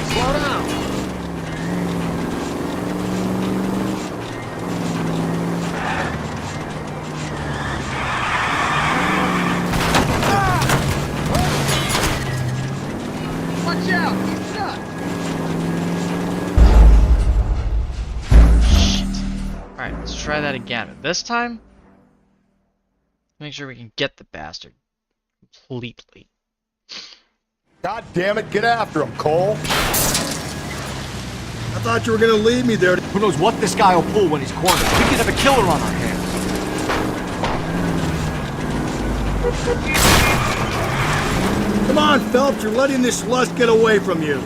Slow down. Watch out, he's nuts. Alright, let's try that again. But this time, make sure we can get the bastard completely. God damn it, get after him, Cole. I thought you were gonna leave me there. Who knows what this guy will pull when he's cornered? We could have a killer on our hands. Come on, Phelps, you're letting this lust get away from you.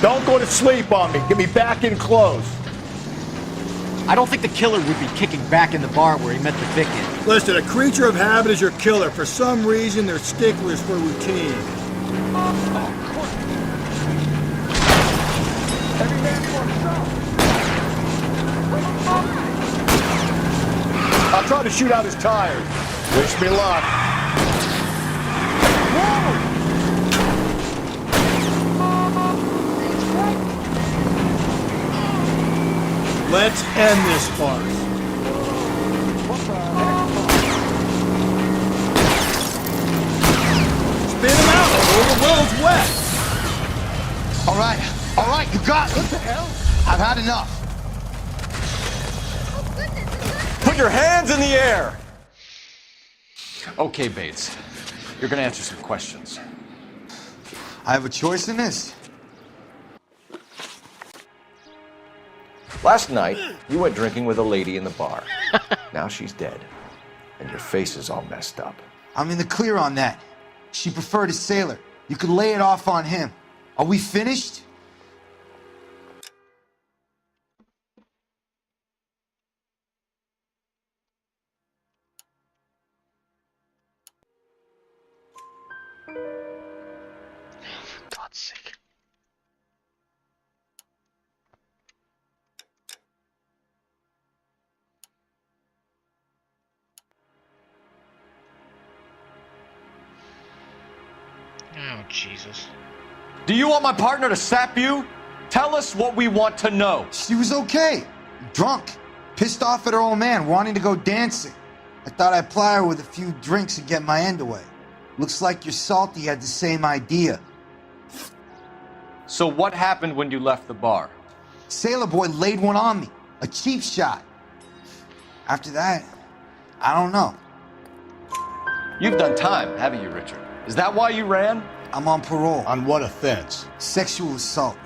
Don't go to sleep on me. Get me back in close. I don't think the killer would be kicking back in the bar where he met the victim. Listen, a creature of habit is your killer. For some reason, they're sticklers for routine. I'll try to shoot out his tires. Wish me luck. Let's end this farce. Spin him out, or the road's wet. All right, you got it. What the hell? I've had enough. Put your hands in the air! Okay, Bates. You're gonna answer some questions. I have a choice in this. Last night, you went drinking with a lady in the bar. Now she's dead. And your face is all messed up. I'm in the clear on that. She preferred a sailor. You could lay it off on him. Are we finished? For God's sake. Oh, Jesus. Do you want my partner to sap you? Tell us what we want to know. She was okay. Drunk. Pissed off at her old man, wanting to go dancing. I thought I'd ply her with a few drinks and get my end away. Looks like your salty had the same idea. So what happened when you left the bar? Sailor boy laid one on me. A cheap shot. After that, I don't know. You've done time, haven't you, Richard? Is that why you ran? I'm on parole. On what offense? Sexual assault.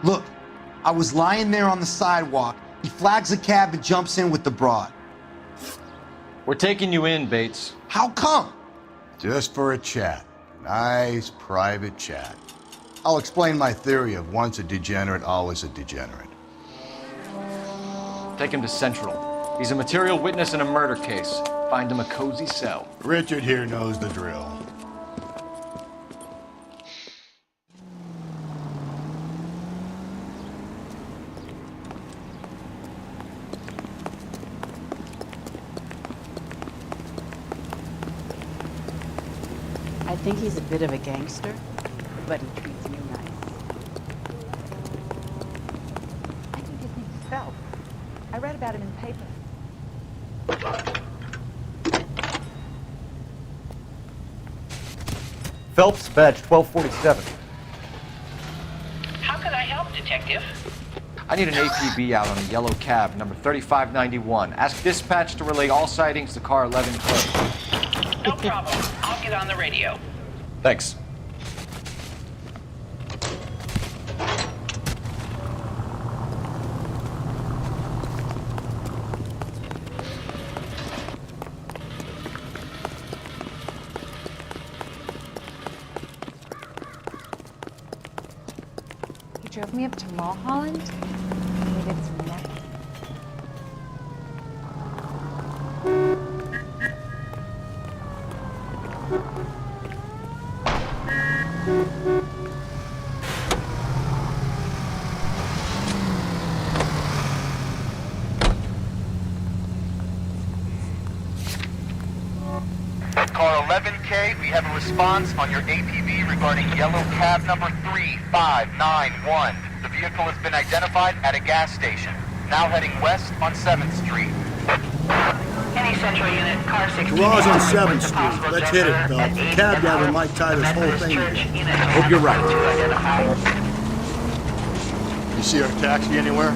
Look, I was lying there on the sidewalk. He flags a cab and jumps in with the broad. We're taking you in, Bates. How come? Just for a chat. Nice private chat. I'll explain my theory of once a degenerate, always a degenerate. Take him to Central. He's a material witness in a murder case. Find him a cozy cell. Richard here knows the drill. I think he's a bit of a gangster, but he treats me nice. I think his name's Phelps. I read about him in the paper. Phelps, badge 1247. How can I help, Detective? I need an APB out on a yellow cab, number 3591. Ask dispatch to relay all sightings to car 11 close. No problem. I'll get on the radio. Thanks. He drove me up to Mulholland. We did some necking. Car 11K, we have a response on your APB regarding yellow cab number 3591. The vehicle has been identified at a gas station. Now heading west on 7th Street. Any Central unit, car 16. Garage on 7th Street. Let's hit it, Phelps. The cab driver might tie this whole thing together. Hope you're right. You see our taxi anywhere?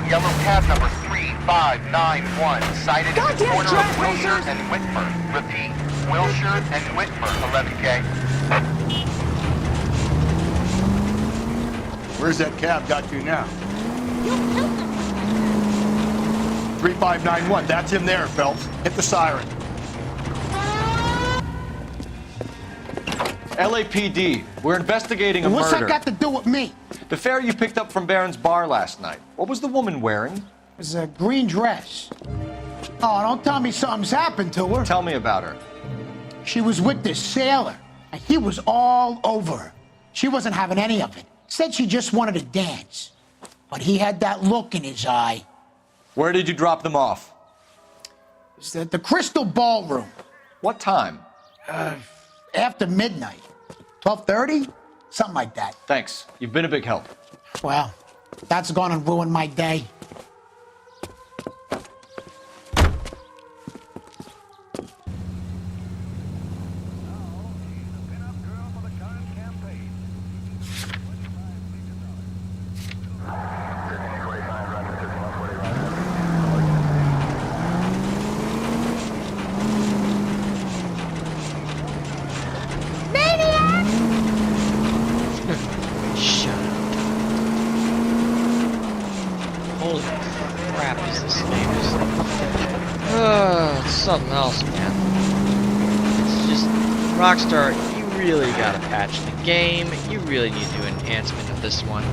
Yellow cab number 3591, sighted at the corner of Wilshire and Whitmer. Repeat, Wilshire and Whitmer, 11K. Where's that cab got to now? 3591, that's him there, Phelps. Hit the siren. LAPD, we're investigating a What's murder. that got to do with me? The fare you picked up from Barron's bar last night. What was the woman wearing? It was a green dress. Oh, don't tell me something's happened to her. Tell me about her. She was with this sailor, and he was all over her. She wasn't having any of it. Said she just wanted to dance. But he had that look in his eye. Where did you drop them off? It was at the Crystal Ballroom. What time? After midnight. 12:30? Something like that. Thanks. You've been a big help. Well, that's gonna ruin my day. Shut up. Holy crap, is this game just... it's something else, man. It's just... Rockstar, you really gotta patch the game. You really need to do an enhancement of this one.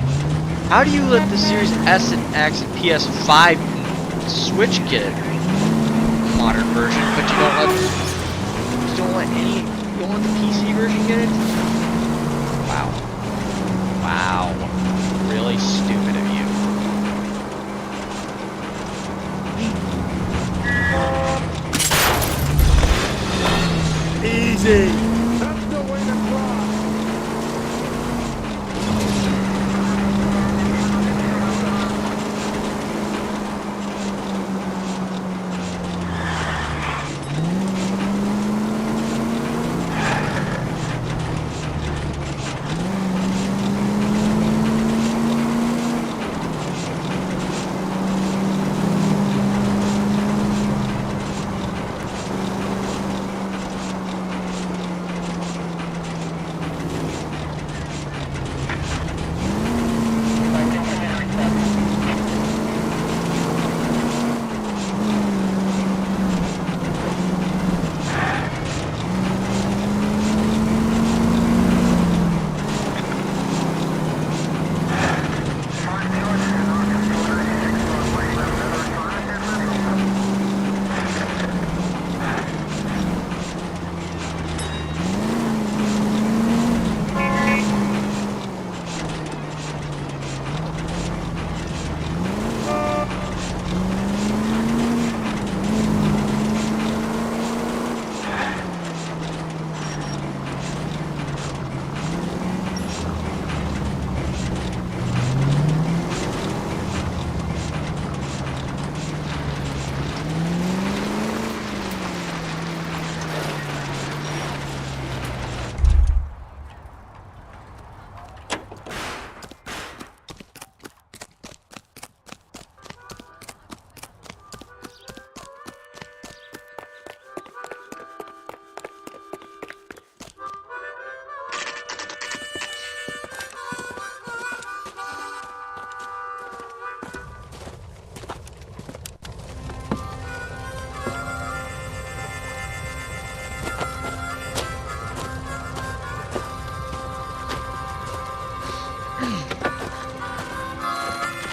How do you let the Series S and X and PS5 and Switch get it? Modern version, but you don't let the PC version get it? Wow. Wow. Really stupid of you. Easy. That's the way to fly.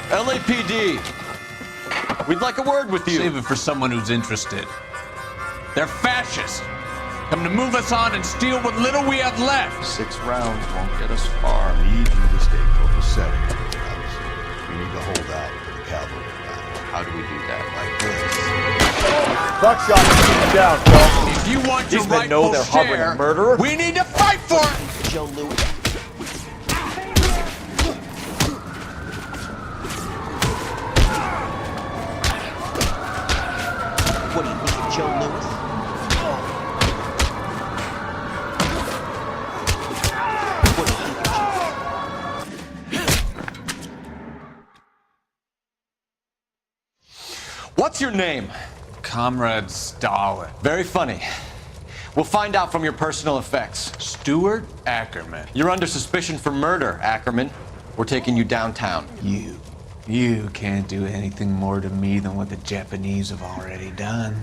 LAPD, we'd like a word with you. Save it for someone who's interested. They're fascists. Come to move us on and steal what little we have left. 6 rounds won't get us far. I need you to stay copacetic. We need to hold out for the cavalry battle. How do we do that? Like this. Buckshot is shooting down, Phil. If you want your These men know rightful they're harboring share, a murderer. we need to fight for it! Joe Louis. What do you think of Joe Louis? What do you think of What's your name? Comrade Stalin. Very funny. We'll find out from your personal effects. Stuart Ackerman. You're under suspicion for murder, Ackerman. We're taking you downtown. You can't do anything more to me than what the Japanese have already done.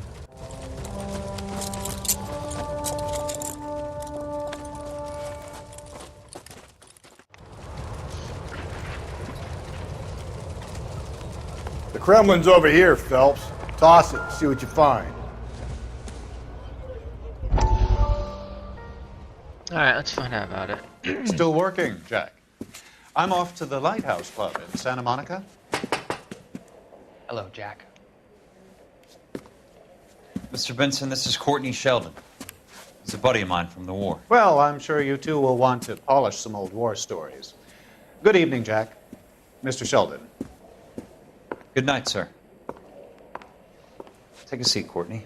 The Kremlin's over here, Phelps. Toss it, see what you find. Alright, let's find out about it. Still working, Jack. I'm off to the Lighthouse Club in Santa Monica. Hello, Jack. Mr. Benson, this is Courtney Sheldon. He's a buddy of mine from the war. Well, I'm sure you two will want to polish some old war stories. Good evening, Jack. Mr. Sheldon. Good night, sir. Take a seat, Courtney.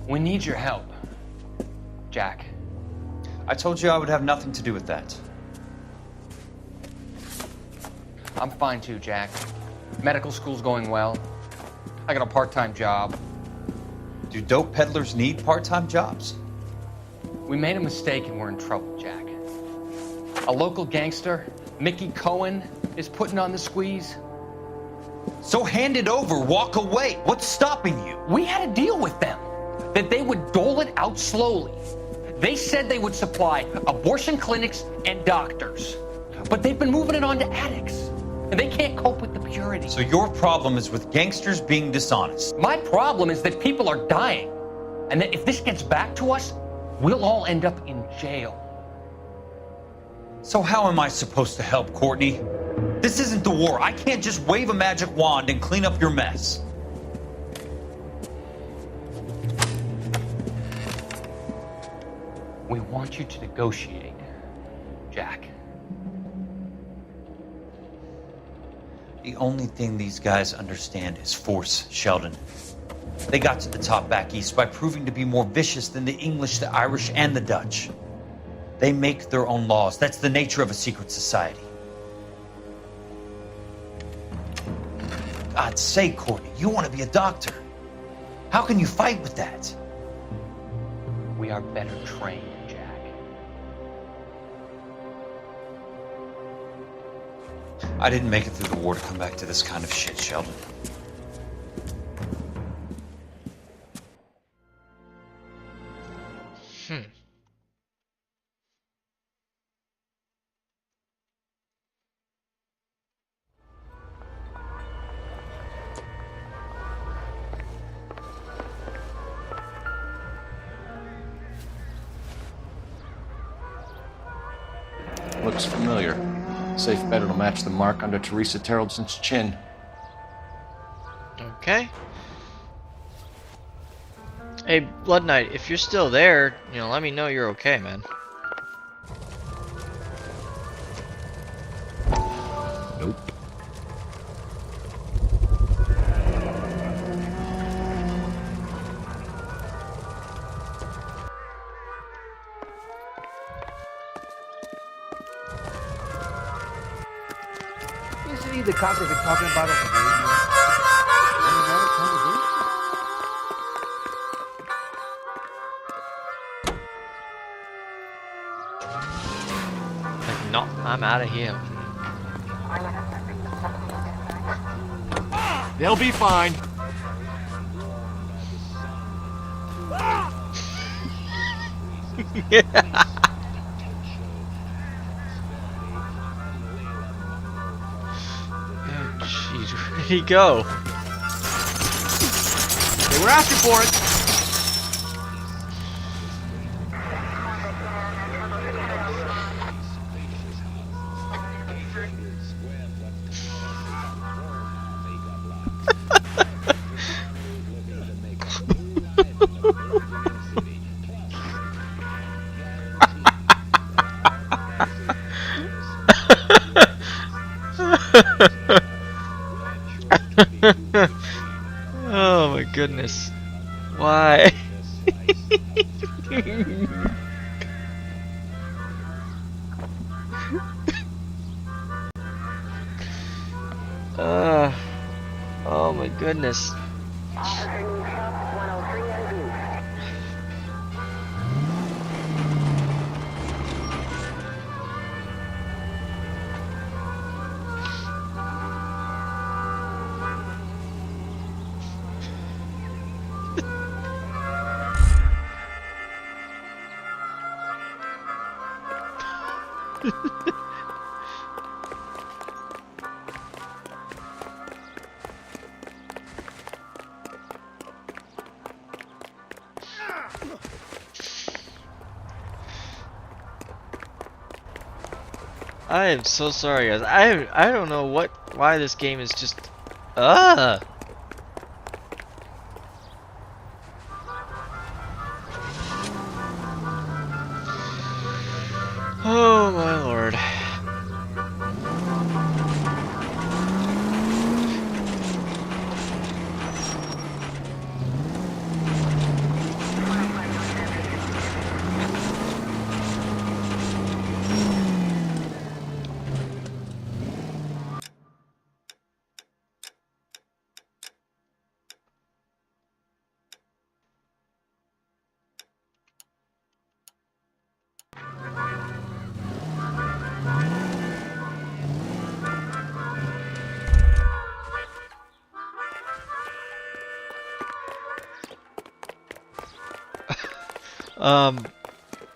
We need your help, Jack. I told you I would have nothing to do with that. I'm fine too, Jack. Medical school's going well. I got a part-time job. Do dope peddlers need part-time jobs? We made a mistake and we're in trouble, Jack. A local gangster, Mickey Cohen, is putting on the squeeze. So hand it over, walk away. What's stopping you? We had a deal with them that they would dole it out slowly. They said they would supply abortion clinics and doctors, but they've been moving it on to addicts, and they can't cope with the purity. So your problem is with gangsters being dishonest. My problem is that people are dying, and that if this gets back to us, we'll all end up in jail. So how am I supposed to help, Courtney? This isn't the war. I can't just wave a magic wand and clean up your mess. We want you to negotiate, Jack. The only thing these guys understand is force, Sheldon. They got to the top back east by proving to be more vicious than the English, the Irish, and the Dutch. They make their own laws. That's the nature of a secret society. God's sake, Courtney, you want to be a doctor. How can you fight with that? We are better trained, Jack. I didn't make it through the war to come back to this kind of shit, Sheldon. Looks familiar. Safe bet it'll match the mark under Teresa Terreldson's chin. Okay. Hey, Blood Knight, if you're still there, let me know you're okay, man. Nope. The cops have been talking about on the radio. Like, no, I'm out of here. They'll be fine. Jeez, where'd he go? They were asking for it. Oh my goodness. Why? Oh my goodness. I am so sorry, guys. I don't know why this game is just Oh my lord.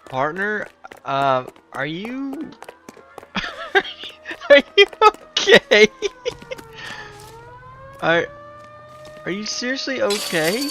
Partner, are you are you okay? Are are you seriously okay?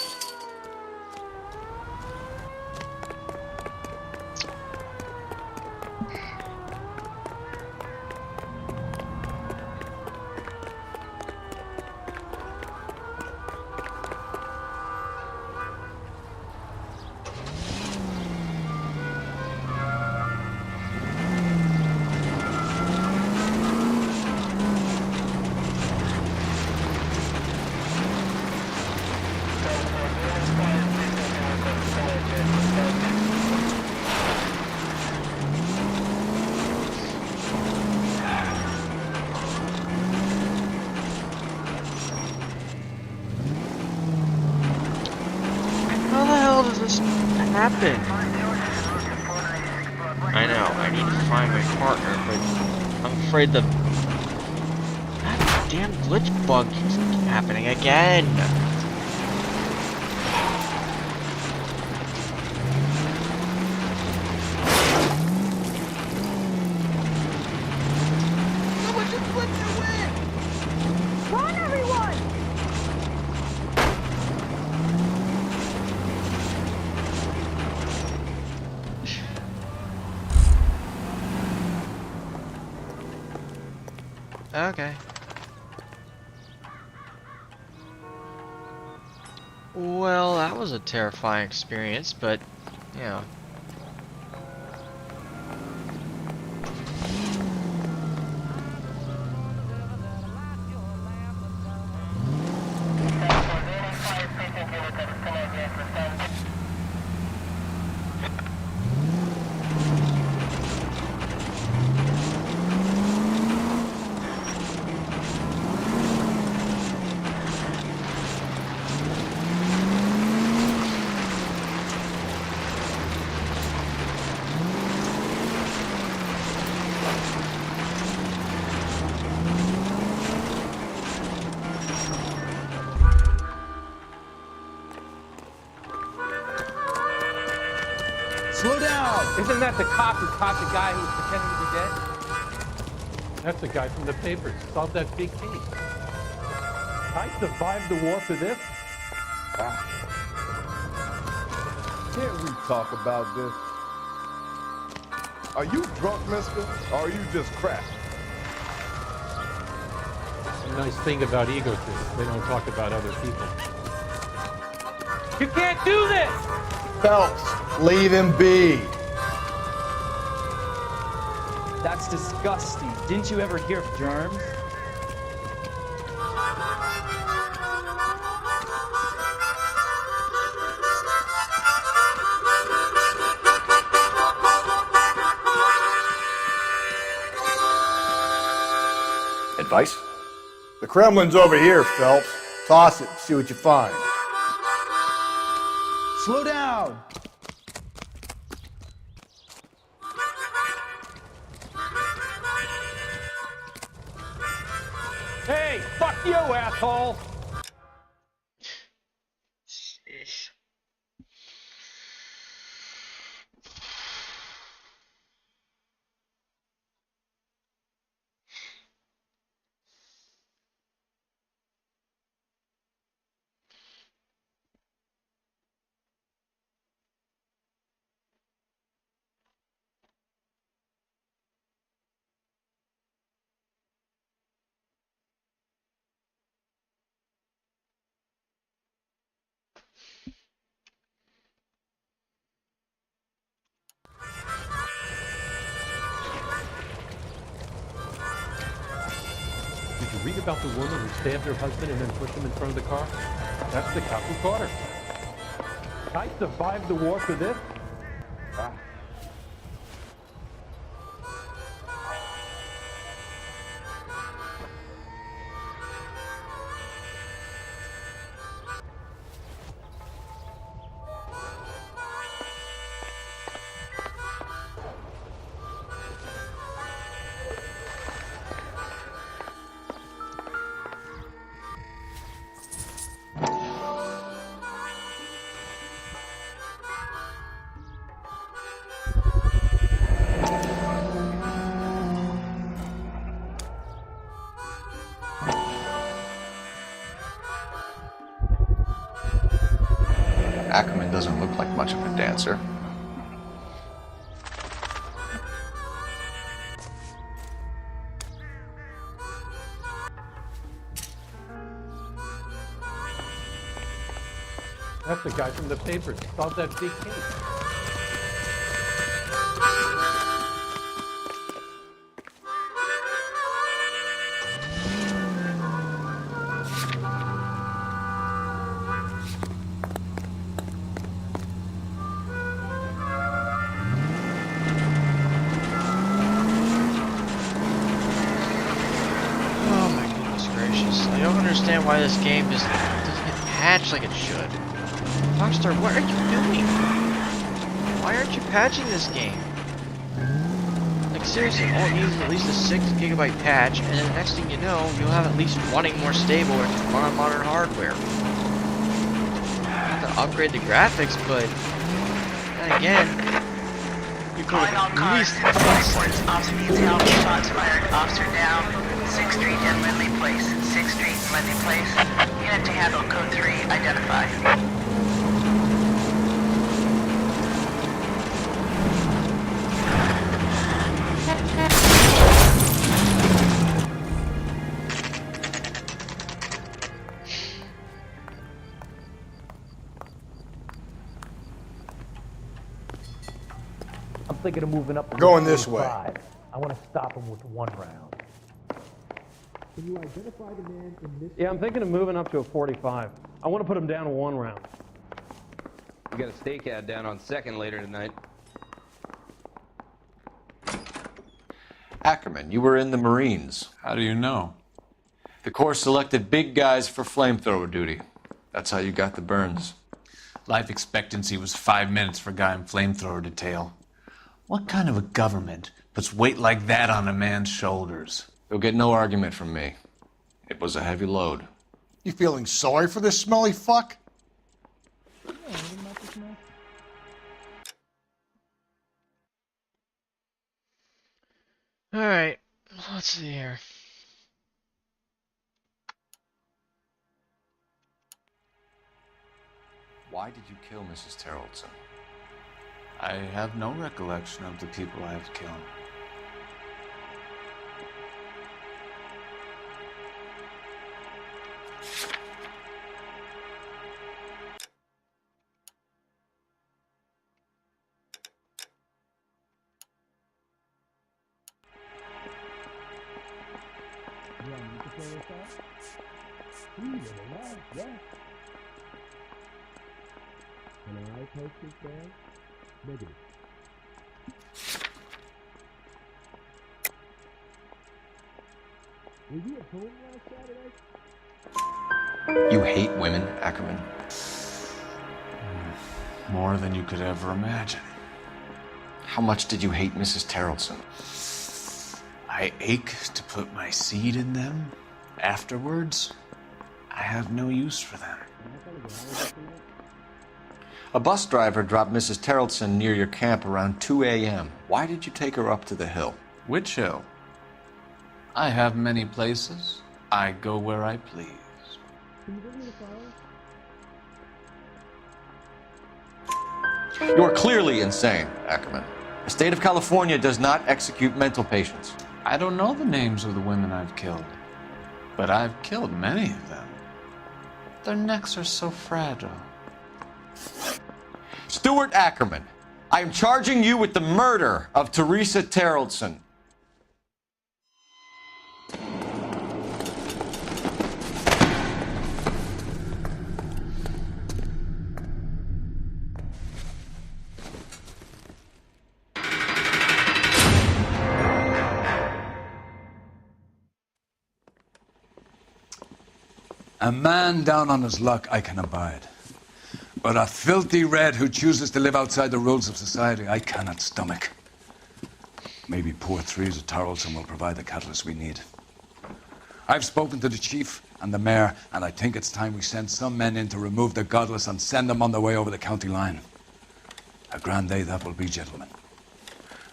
How the hell does this happen? I know, I need to find my partner, but I'm afraid the that damn glitch bug keeps happening again. Someone just flipped their wing! Run, everyone! Okay. Well, that was a terrifying experience, but, yeah. Slow down! Isn't that the cop who caught the guy who was pretending to be dead? That's the guy from the papers. Solved that big case. I survived the war for this. Can't we talk about this? Are you drunk, mister? Or are you just crap? The nice thing about egotists, they don't talk about other people. You can't do this! Phelps, leave him be. That's disgusting. Didn't you ever hear of germs? Advice? The Kremlin's over here, Phelps. Toss it and see what you find. Slow down! Hey, fuck you, asshole! about the woman who stabbed her husband and then pushed him in front of the car? That's the cop who caught her. I survived the war for this? Ah. Ackerman doesn't look like much of a dancer. That's the guy from the papers. Solved that big case. Oh my goodness gracious. I don't understand why this game just doesn't get patched like it should. Rockstar, what are you doing? Why aren't you patching this game? Like seriously, all it needs is at least a 6 GB patch, and then the next thing you know, you'll have at least running more stable and run on modern hardware. Not to upgrade the graphics, but then again, you could have at least Officer detail, shots fired, officer down, 6th Street and Lindley Place. 6th Street and Lindley Place. Unit to handle code 3, identify. I'm thinking of moving up to Going this way. 45. I want to stop him with 1 round. Can you identify the man in this? Yeah, I'm thinking of moving up to a 45. I want to put him down to 1 round. We got a stakeout down on 2nd later tonight. Ackerman, you were in the Marines. How do you know? The Corps selected big guys for flamethrower duty. That's how you got the burns. Life expectancy was 5 minutes for a guy in flamethrower detail. What kind of a government puts weight like that on a man's shoulders? You'll get no argument from me. It was a heavy load. You feeling sorry for this smelly fuck? Alright, let's see here. Why did you kill Mrs. Terrellson? I have no recollection of the people I have killed. You hate women, Ackerman? More than you could ever imagine. How much did you hate Mrs. Terrellson? I ache to put my seed in them. Afterwards, I have no use for them. A bus driver dropped Mrs. Terrellson near your camp around 2 a.m. Why did you take her up to the hill? Which hill? I have many places. I go where I please. You are clearly insane, Ackerman. The state of California does not execute mental patients. I don't know the names of the women I've killed, but I've killed many of them. Their necks are so fragile. Stuart Ackerman, I am charging you with the murder of Teresa Terrellson. A man down on his luck I can abide. But a filthy red who chooses to live outside the rules of society, I cannot stomach. Maybe poor Threes of Tarleton will provide the catalyst we need. I've spoken to the chief and the mayor, and I think it's time we send some men in to remove the godless and send them on their way over the county line. A grand day that will be, gentlemen.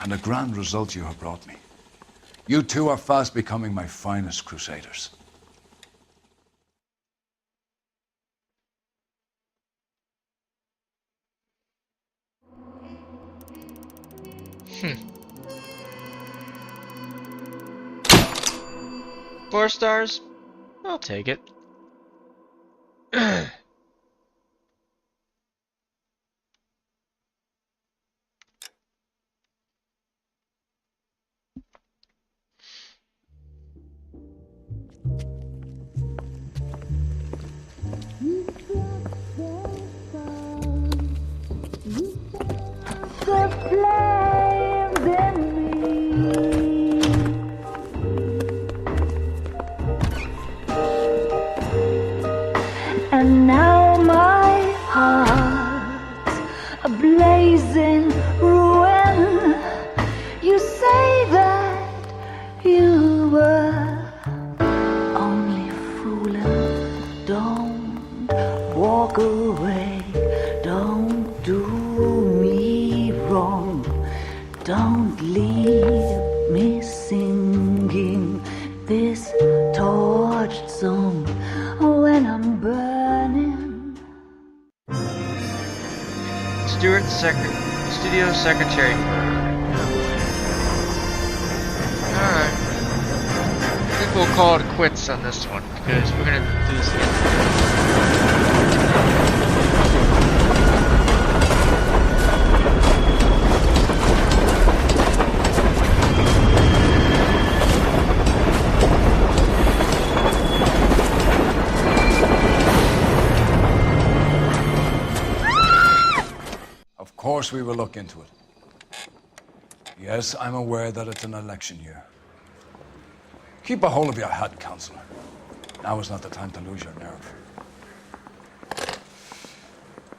And a grand result you have brought me. You two are fast becoming my finest crusaders. Hmm. 4 stars? I'll take it. The flames in me. And now my heart's a blazing ruin. You say that you were only fooling. Don't walk away. Don't do me wrong. Don't leave me singing this torched song when I'm burning. Studio secretary. Alright. I think we'll call it quits on this one because we're gonna do this again. Of course we will look into it. Yes, I'm aware that it's an election year. Keep a hold of your head, Counselor. Now is not the time to lose your nerve.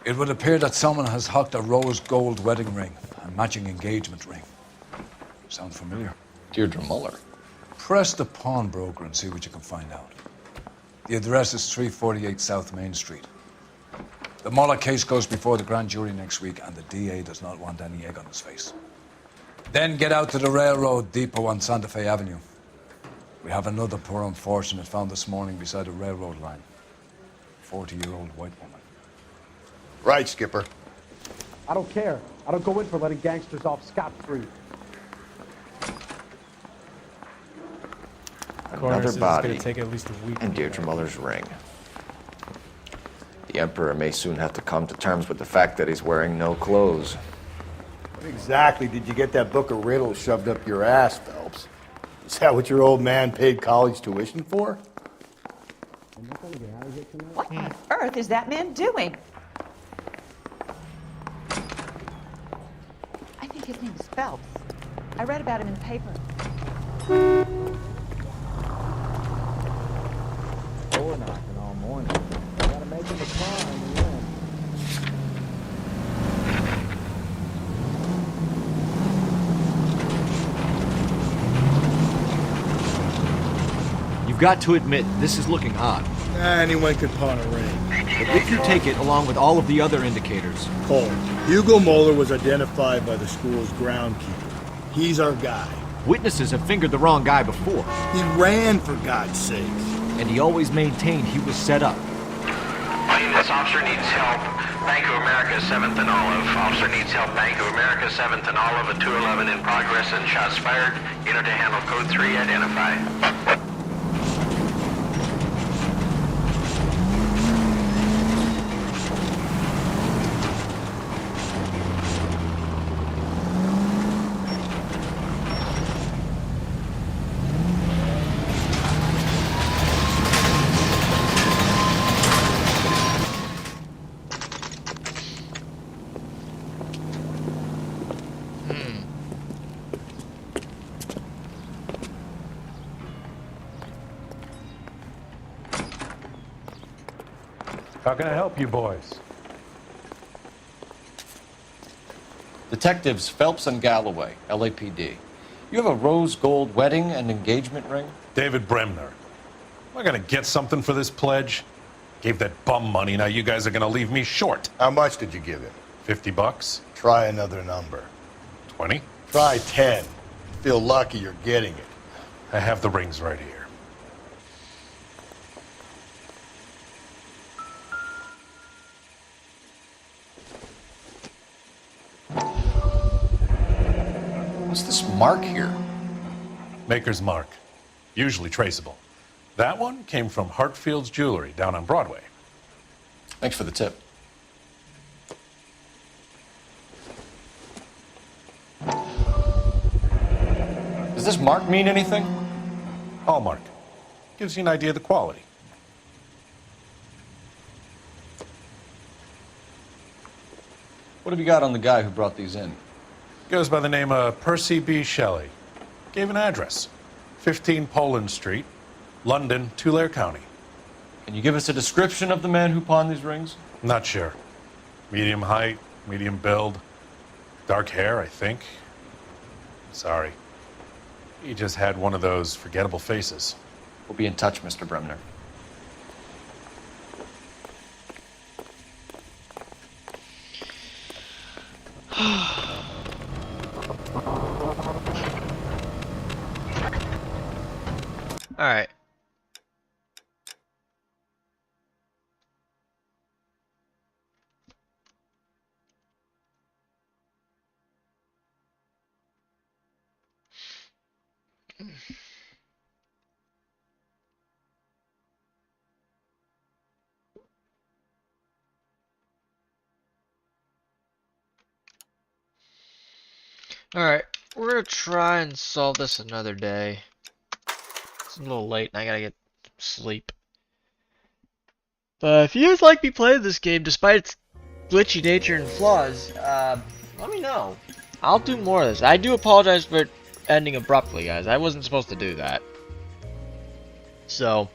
It would appear that someone has hocked a rose gold wedding ring and matching engagement ring. Sound familiar? Deirdre Muller. Press the pawnbroker and see what you can find out. The address is 348 South Main Street. The Muller case goes before the grand jury next week, and the DA does not want any egg on his face. Then get out to the railroad depot on Santa Fe Avenue. We have another poor unfortunate found this morning beside a railroad line. 40-year-old white woman. Right, Skipper. I don't care. I don't go in for letting gangsters off scot-free. Another body, take at least a week. and Deirdre Muller's ring. The Emperor may soon have to come to terms with the fact that he's wearing no clothes. What exactly did you get that book of riddles shoved up your ass, Phelps? Is that what your old man paid college tuition for? What on earth is that man doing? I think his name is Phelps. I read about him in the paper. Door knocking all morning. Gotta make him a call in the end. You've got to admit, this is looking odd. Anyone could pawn a ring. But if you take it along with all of the other indicators... Cole, Hugo Moeller was identified by the school's groundkeeper. He's our guy. Witnesses have fingered the wrong guy before. He ran, for God's sakes. And he always maintained he was set up. This officer needs help. Bank of America, 7th and Olive. Officer needs help. Bank of America, 7th and Olive. A 211 in progress and shots fired. Unit to handle code 3. Identify. How can I help you boys? Detectives Phelps and Galloway, LAPD. You have a rose gold wedding and engagement ring? David Bremner. Am I gonna get something for this pledge? Gave that bum money, now you guys are gonna leave me short. How much did you give him? $50? Try another number. 20? Try 10. Feel lucky you're getting it. I have the rings right here. What's this mark here? Maker's mark. Usually traceable. That one came from Hartfield's Jewelry down on Broadway. Thanks for the tip. Does this mark mean anything? Hallmark. Gives you an idea of the quality. What have you got on the guy who brought these in? Goes by the name of Percy B. Shelley. Gave an address. 15 Poland Street, London, Tulare County. Can you give us a description of the man who pawned these rings? Not sure. Medium height, medium build. Dark hair, I think. Sorry. He just had one of those forgettable faces. We'll be in touch, Mr. Bremner. All right. Alright, we're gonna try and solve this another day. It's a little late and I gotta get sleep. But if you guys like me playing this game, despite its glitchy nature and flaws, let me know. I'll do more of this. I do apologize for it ending abruptly, guys. I wasn't supposed to do that. So,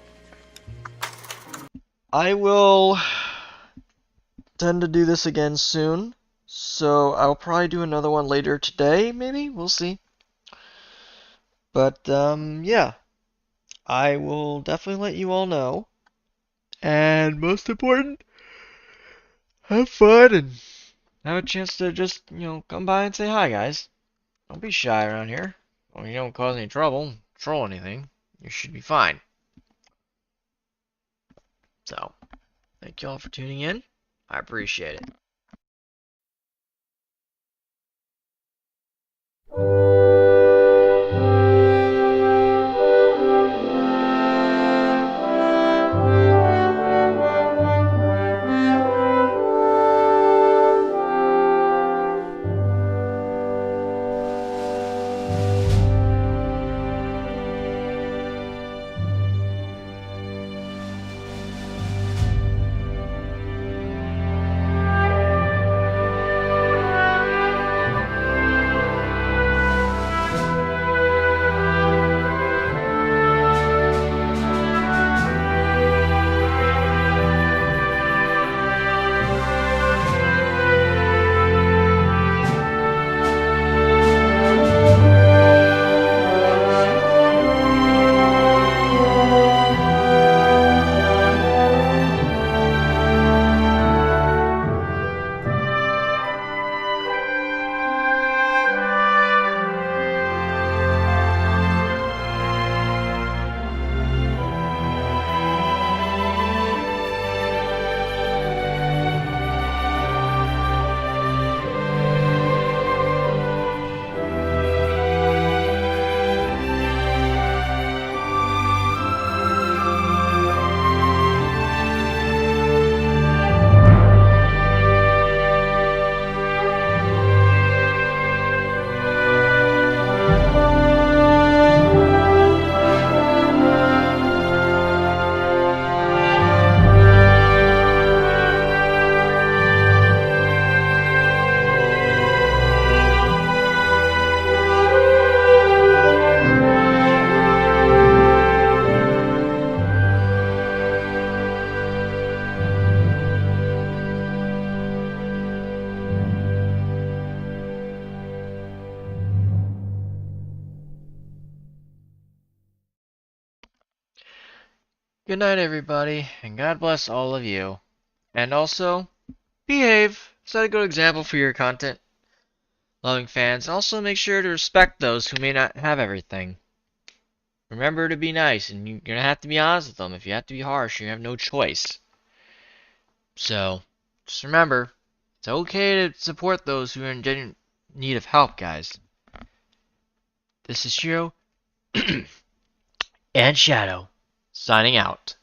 I will tend to do this again soon. So I'll probably do another one later today, maybe? We'll see. But, yeah. I will definitely let you all know. And most important, have fun and have a chance to just, come by and say hi, guys. Don't be shy around here. Well, you don't cause any trouble, troll anything. You should be fine. So, thank you all for tuning in. I appreciate it. Good night, everybody, and God bless all of you. And also, behave. Set a good example for your content loving fans. Also, make sure to respect those who may not have everything. Remember to be nice, and you're going to have to be honest with them. If you have to be harsh, you have no choice. So, just remember, it's okay to support those who are in genuine need of help, guys. This is Shiro and Shadow, signing out.